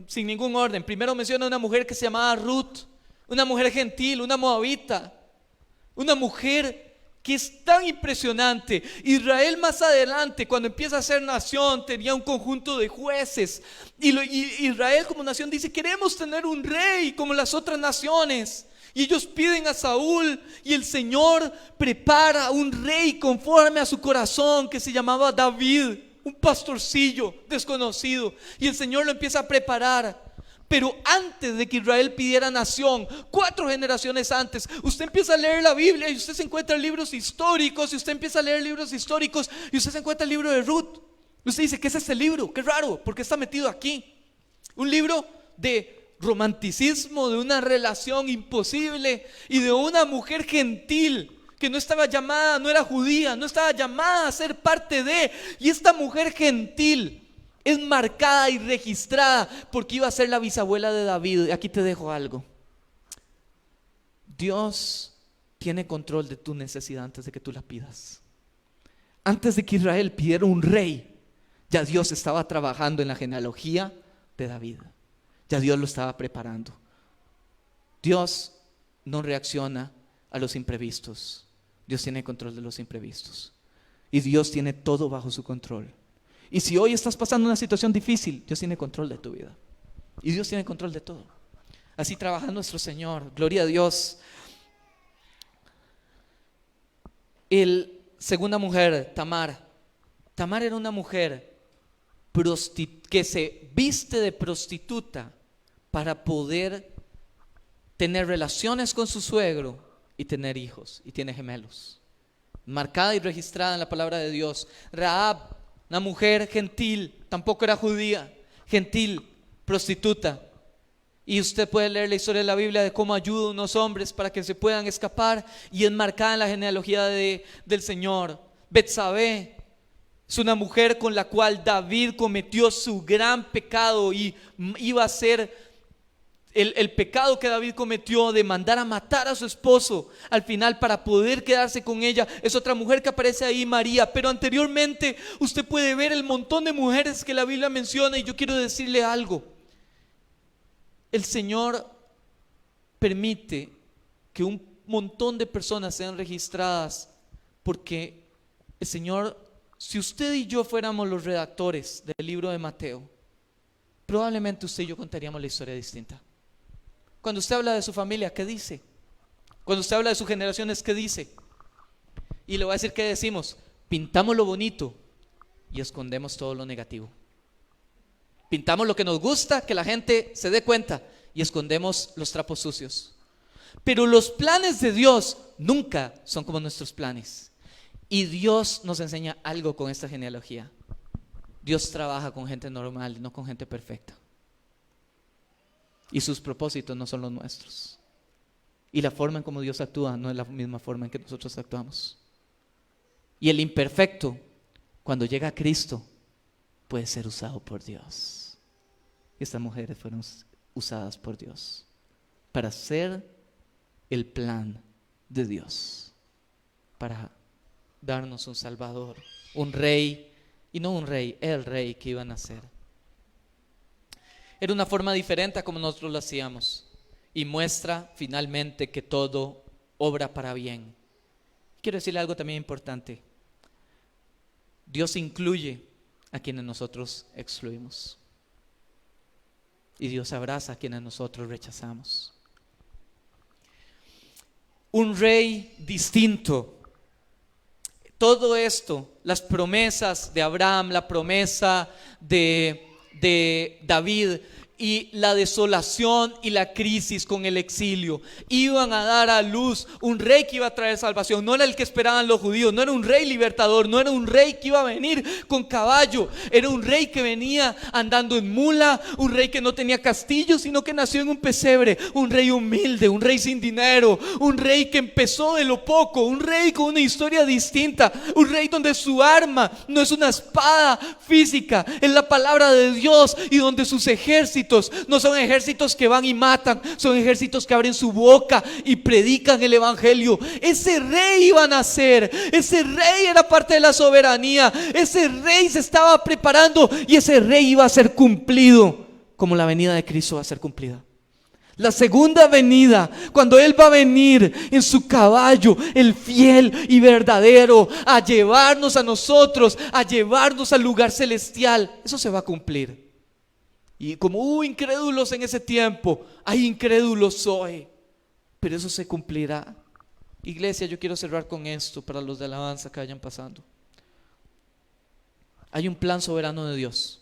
[SPEAKER 5] sin ningún orden, primero menciona una mujer que se llamaba Ruth, una mujer gentil, una moabita. Una mujer que es tan impresionante. Israel más adelante, cuando empieza a ser nación, tenía un conjunto de jueces. Y Israel como nación dice: queremos tener un rey como las otras naciones. Y ellos piden a Saúl, y el Señor prepara un rey conforme a su corazón, que se llamaba David, un pastorcillo desconocido. Y el Señor lo empieza a preparar. Pero antes de que Israel pidiera nación, 4 generaciones antes, usted empieza a leer la Biblia y usted se encuentra libros históricos, y usted empieza a leer libros históricos y usted se encuentra el libro de Ruth. Usted dice: ¿qué es este libro? Qué raro, ¿por qué está metido aquí? Un libro de romanticismo, de una relación imposible y de una mujer gentil que no estaba llamada, no era judía, no estaba llamada a ser parte de. Y esta mujer gentil es marcada y registrada porque iba a ser la bisabuela de David. Aquí te dejo algo. Dios tiene control de tu necesidad antes de que tú la pidas. Antes de que Israel pidiera un rey, ya Dios estaba trabajando en la genealogía de David. Ya Dios lo estaba preparando. Dios no reacciona a los imprevistos. Dios tiene control de los imprevistos. Y Dios tiene todo bajo su control. Y si hoy estás pasando una situación difícil, Dios tiene control de tu vida. Y Dios tiene control de todo. Así trabaja nuestro Señor. Gloria a Dios. Segunda mujer, Tamar. Tamar era una mujer que se viste de prostituta para poder tener relaciones con su suegro y tener hijos, y tiene gemelos. Marcada y registrada en la palabra de Dios. Rahab, una mujer gentil, tampoco era judía, gentil, prostituta. Y usted puede leer la historia de la Biblia de cómo ayuda a unos hombres para que se puedan escapar, y es marcada en la genealogía del Señor. Betsabé es una mujer con la cual David cometió su gran pecado, y iba a ser el pecado que David cometió de mandar a matar a su esposo al final para poder quedarse con ella. Es otra mujer que aparece ahí, María. Pero anteriormente usted puede ver el montón de mujeres que la Biblia menciona, y yo quiero decirle algo. El Señor permite que un montón de personas sean registradas porque el Señor, si usted y yo fuéramos los redactores del libro de Mateo, probablemente usted y yo contaríamos la historia distinta. Cuando usted habla de su familia, ¿qué dice? Cuando usted habla de sus generaciones, ¿qué dice? Y le voy a decir qué decimos. Pintamos lo bonito y escondemos todo lo negativo. Pintamos lo que nos gusta, que la gente se dé cuenta, y escondemos los trapos sucios. Pero los planes de Dios nunca son como nuestros planes. Y Dios nos enseña algo con esta genealogía. Dios trabaja con gente normal y no con gente perfecta. Y sus propósitos no son los nuestros. Y la forma en cómo Dios actúa no es la misma forma en que nosotros actuamos. Y el imperfecto, cuando llega a Cristo, puede ser usado por Dios. Estas mujeres fueron usadas por Dios para hacer el plan de Dios, para darnos un Salvador, un rey, y no un rey, el rey que iban a ser. Era una forma diferente a como nosotros lo hacíamos, y muestra finalmente que todo obra para bien. Quiero decirle algo también importante. Dios incluye a quienes nosotros excluimos, y Dios abraza a quienes nosotros rechazamos. Un rey distinto. Todo esto, las promesas de Abraham, la promesa de David y la desolación y la crisis con el exilio, iban a dar a luz un rey que iba a traer salvación. No era el que esperaban los judíos, no era un rey libertador, no era un rey que iba a venir con caballo, era un rey que venía andando en mula, un rey que no tenía castillo, sino que nació en un pesebre, un rey humilde, un rey sin dinero, un rey que empezó de lo poco, un rey con una historia distinta, un rey donde su arma no es una espada física, es la palabra de Dios, y donde sus ejércitos no son ejércitos que van y matan, son ejércitos que abren su boca y predican el evangelio. Ese rey iba a nacer, ese rey era parte de la soberanía, ese rey se estaba preparando, y ese rey iba a ser cumplido como la venida de Cristo va a ser cumplida. La segunda venida, cuando Él va a venir en su caballo, el fiel y verdadero, a llevarnos a nosotros, a llevarnos al lugar celestial, eso se va a cumplir. Y como hubo incrédulos en ese tiempo, hay incrédulos hoy, pero eso se cumplirá. Iglesia, yo quiero cerrar con esto para los de alabanza que vayan pasando. Hay un plan soberano de Dios.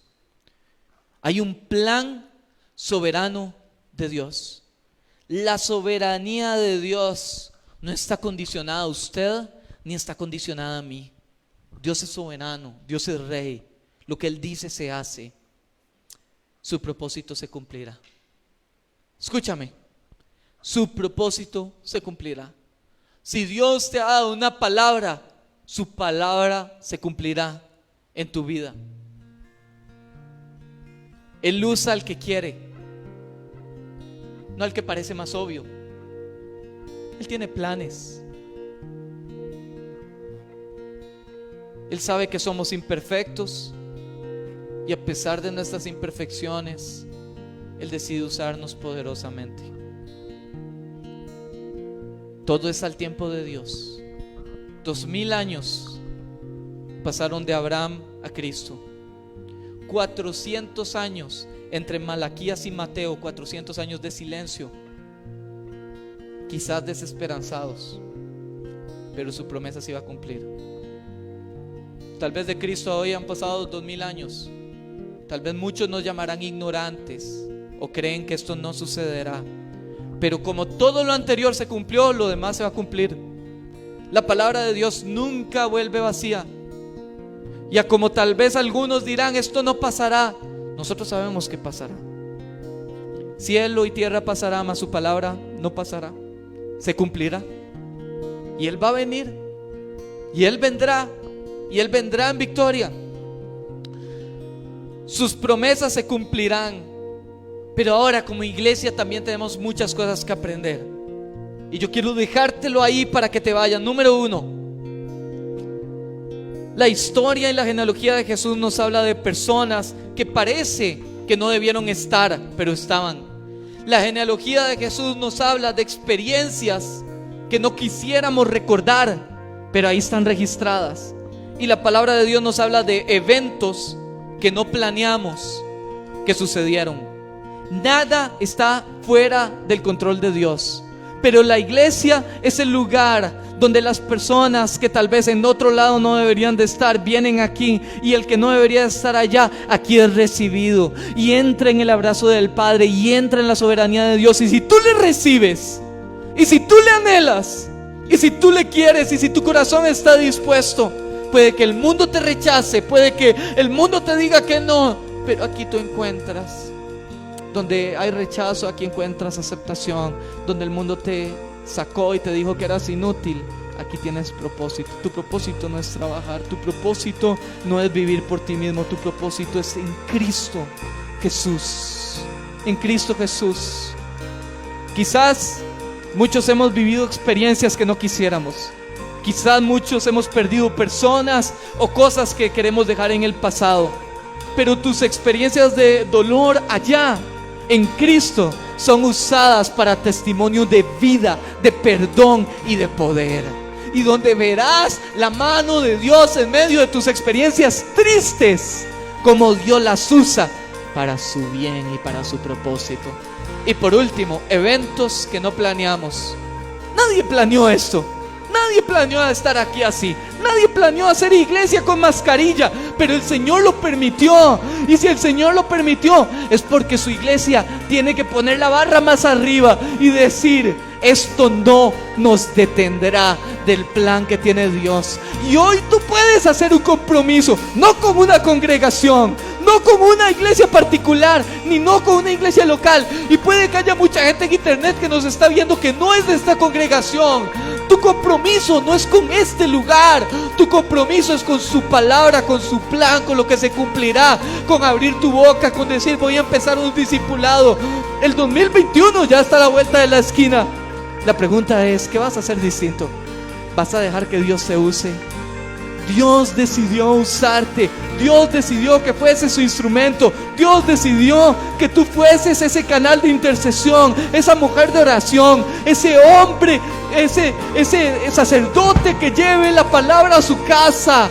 [SPEAKER 5] Hay un plan soberano de Dios. La soberanía de Dios no está condicionada a usted ni está condicionada a mí. Dios es soberano, Dios es rey. Lo que Él dice se hace. Su propósito se cumplirá. Escúchame, su propósito se cumplirá. Si Dios te ha dado una palabra, su palabra se cumplirá en tu vida. Él usa al que quiere, no al que parece más obvio. Él tiene planes. Él sabe que somos imperfectos, y a pesar de nuestras imperfecciones, Él decide usarnos poderosamente. Todo es al tiempo de Dios. 2000 años pasaron de Abraham a Cristo. 400 años entre Malaquías y Mateo, 400 años de silencio, quizás desesperanzados, pero su promesa se iba a cumplir. Tal vez de Cristo a hoy han pasado 2000 años. Tal vez muchos nos llamarán ignorantes o creen que esto no sucederá, pero como todo lo anterior se cumplió, lo demás se va a cumplir. La palabra de Dios nunca vuelve vacía. Y a como tal vez algunos dirán, esto no pasará, nosotros sabemos que pasará. Cielo y tierra pasará, mas su palabra no pasará. Se cumplirá. Y Él va a venir. Y Él vendrá. Y Él vendrá en victoria. Sus promesas se cumplirán. Pero ahora como iglesia también tenemos muchas cosas que aprender. Y yo quiero dejártelo ahí para que te vayas. Número 1. La historia y la genealogía de Jesús nos habla de personas que parece que no debieron estar, pero estaban. La genealogía de Jesús nos habla de experiencias que no quisiéramos recordar, pero ahí están registradas. Y la palabra de Dios nos habla de eventos que no planeamos, que sucedieron. Nada está fuera del control de Dios. Pero la iglesia es el lugar donde las personas que tal vez en otro lado no deberían de estar, vienen aquí, y el que no debería de estar allá, aquí es recibido y entra en el abrazo del Padre y entra en la soberanía de Dios. Y si tú le recibes, y si tú le anhelas, y si tú le quieres, y si tu corazón está dispuesto, puede que el mundo te rechace, puede que el mundo te diga que no, pero aquí tú encuentras. Donde hay rechazo, aquí encuentras aceptación. Donde el mundo te sacó y te dijo que eras inútil, aquí tienes propósito. Tu propósito no es trabajar, tu propósito no es vivir por ti mismo, tu propósito es en Cristo Jesús. En Cristo Jesús. Quizás muchos hemos vivido experiencias que no quisiéramos. Quizás muchos hemos perdido personas o cosas que queremos dejar en el pasado. Pero tus experiencias de dolor allá en Cristo son usadas para testimonio de vida, de perdón y de poder. Y donde verás la mano de Dios en medio de tus experiencias tristes, como Dios las usa para su bien y para su propósito. Y por último, eventos que no planeamos. Nadie planeó esto. Nadie planeó estar aquí así. Nadie planeó hacer iglesia con mascarilla, pero el Señor lo permitió. Y si el Señor lo permitió, es porque su iglesia tiene que poner la barra más arriba y decir: esto no nos detendrá del plan que tiene Dios. Y hoy tú puedes hacer un compromiso, no con una congregación, no con una iglesia particular, ni no con una iglesia local. Y puede que haya mucha gente en internet que nos está viendo que no es de esta congregación. Tu compromiso no es con este lugar. Tu compromiso es con su palabra, con su plan, con lo que se cumplirá, con abrir tu boca, con decir: voy a empezar un discipulado. El 2021 ya está a la vuelta de la esquina. La pregunta es: ¿qué vas a hacer distinto? ¿Vas a dejar que Dios te use? Dios decidió usarte. Dios decidió que fuese su instrumento. Dios decidió que tú fueses ese canal de intercesión, esa mujer de oración, ese hombre, ese sacerdote que lleve la palabra a su casa.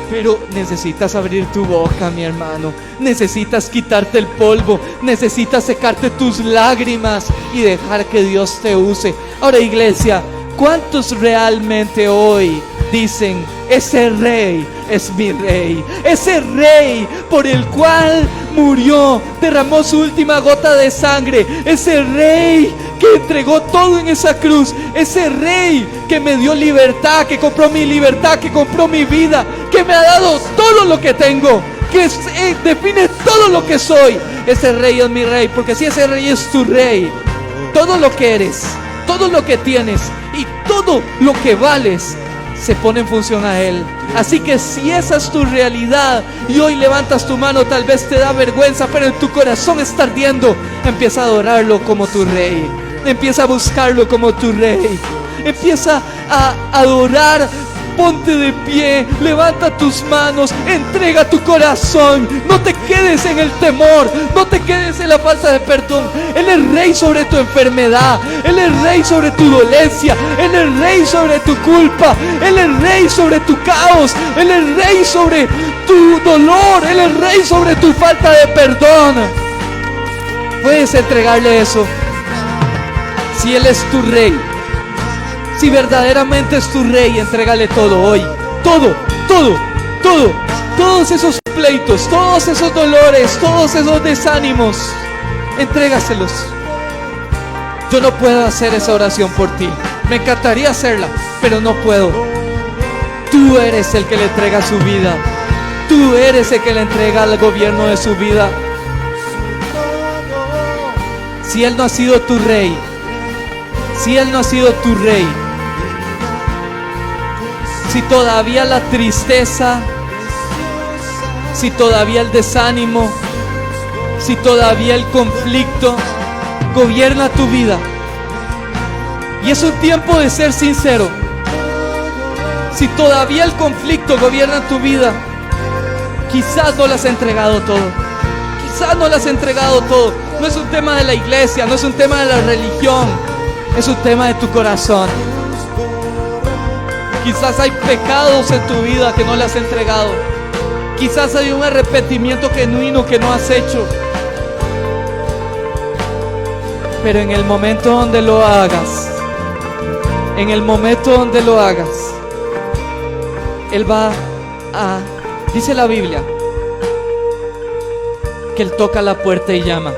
[SPEAKER 5] Pero necesitas abrir tu boca, mi hermano. Necesitas quitarte el polvo. Necesitas secarte tus lágrimas y dejar que Dios te use. Ahora, iglesia, ¿cuántos realmente hoy dicen: ese rey es mi rey? Ese rey por el cual murió, derramó su última gota de sangre. Ese rey que entregó todo en esa cruz. Ese rey que me dio libertad, que compró mi libertad, que compró mi vida, que me ha dado todo lo que tengo, que define todo lo que soy. Ese rey es mi rey, porque si ese rey es tu rey, todo lo que eres, todo lo que tienes y todo lo que vales se pone en función a Él. Así que si esa es tu realidad y hoy levantas tu mano, tal vez te da vergüenza, pero en tu corazón está ardiendo, empieza a adorarlo como tu rey. Empieza a buscarlo como tu rey. Empieza a adorar. Ponte de pie, levanta tus manos, entrega tu corazón. No te quedes en el temor, no te quedes en la falta de perdón. Él es rey sobre tu enfermedad, Él es rey sobre tu dolencia, Él es rey sobre tu culpa, Él es rey sobre tu caos, Él es rey sobre tu dolor, Él es rey sobre tu falta de perdón. Puedes entregarle eso. Si Él es tu rey, si verdaderamente es tu rey, entrégale todo hoy. Todo, todo, todo. Todos esos pleitos, todos esos dolores, todos esos desánimos, entrégaselos. Yo no puedo hacer esa oración por ti. Me encantaría hacerla, pero no puedo. Tú eres el que le entrega su vida. Tú eres el que le entrega el gobierno de su vida. Si Él no ha sido tu rey, si Él no ha sido tu rey, si todavía la tristeza, si todavía el desánimo, si todavía el conflicto gobierna tu vida, y es un tiempo de ser sincero, si todavía el conflicto gobierna tu vida, quizás no le has entregado todo, quizás no le has entregado todo. No es un tema de la iglesia, no es un tema de la religión, es un tema de tu corazón. Quizás hay pecados en tu vida que no le has entregado. Quizás hay un arrepentimiento genuino que no has hecho. Pero en el momento donde lo hagas, en el momento donde lo hagas, Él va a, dice la Biblia, que Él toca la puerta y llama.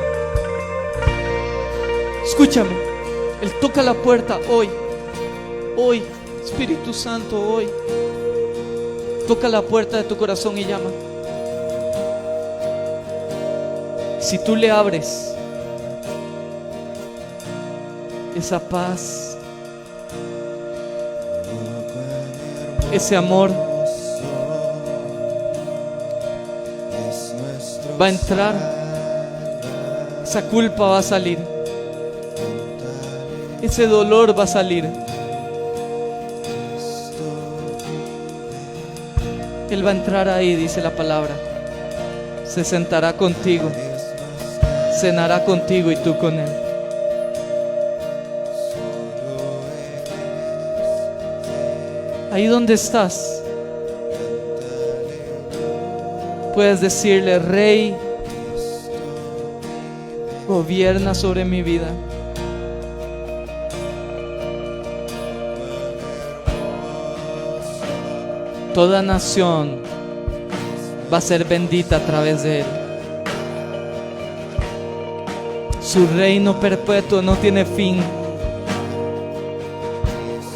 [SPEAKER 5] Escúchame, Él toca la puerta hoy, hoy, Espíritu Santo, hoy. Toca la puerta de tu corazón y llama. Si tú le abres, esa paz, ese amor va a entrar, esa culpa va a salir, ese dolor va a salir. Él va a entrar ahí, dice la palabra. Se sentará contigo, cenará contigo y tú con Él. Ahí donde estás, puedes decirle: Rey, gobierna sobre mi vida. Toda nación va a ser bendita a través de Él. Su reino perpetuo no tiene fin.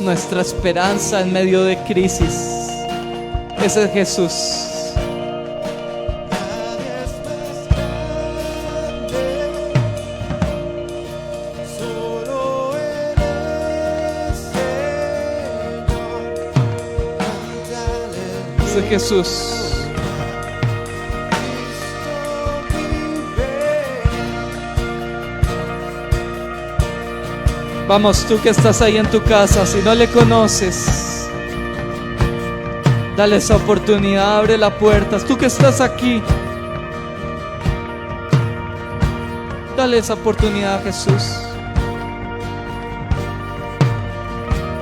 [SPEAKER 5] Nuestra esperanza en medio de crisis, ese es Jesús. Ese es Jesús. Vamos, tú que estás ahí en tu casa, si no le conoces, dale esa oportunidad, abre la puerta. Tú que estás aquí, dale esa oportunidad a Jesús.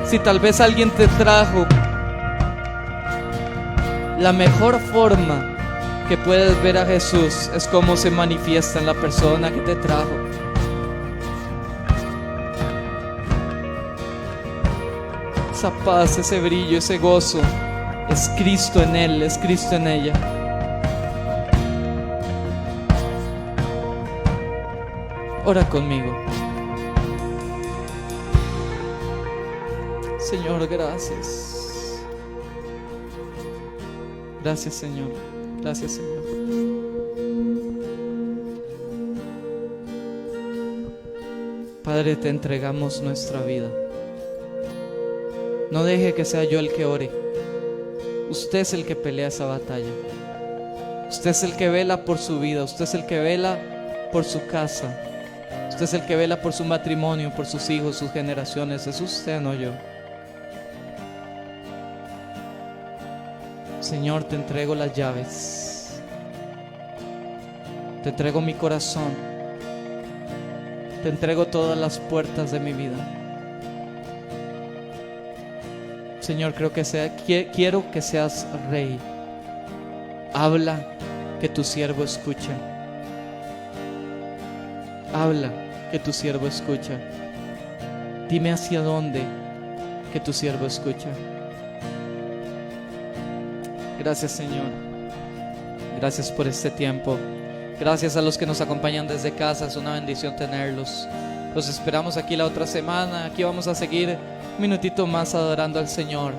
[SPEAKER 5] Si tal vez alguien te trajo, la mejor forma que puedes ver a Jesús es cómo se manifiesta en la persona que te trajo. Esa paz, ese brillo, ese gozo, es Cristo en él, es Cristo en ella. Ora conmigo. Señor, gracias. Gracias, Señor. Gracias, Señor. Padre, te entregamos nuestra vida. No deje que sea yo el que ore. Usted es el que pelea esa batalla. Usted es el que vela por su vida. Usted es el que vela por su casa. Usted es el que vela por su matrimonio, por sus hijos, sus generaciones. Es usted, no yo. Señor, te entrego las llaves. Te entrego mi corazón. Te entrego todas las puertas de mi vida. Señor, quiero que seas Rey. Habla, que tu siervo escucha. Habla, que tu siervo escucha. Dime hacia dónde, que tu siervo escucha. Gracias, Señor. Gracias por este tiempo. Gracias a los que nos acompañan desde casa. Es una bendición tenerlos. Los esperamos aquí la otra semana. Aquí vamos a seguir un minutito más adorando al Señor.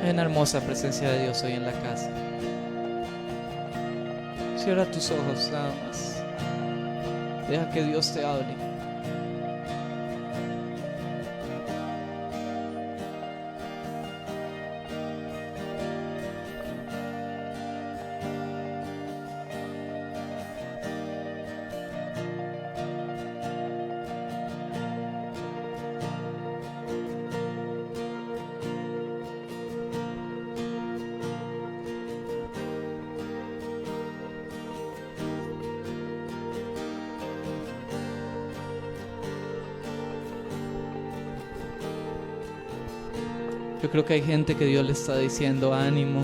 [SPEAKER 5] Hay una hermosa presencia de Dios hoy en la casa. Cierra tus ojos nada más. Deja que Dios te hable. Yo creo que hay gente que Dios le está diciendo: ánimo,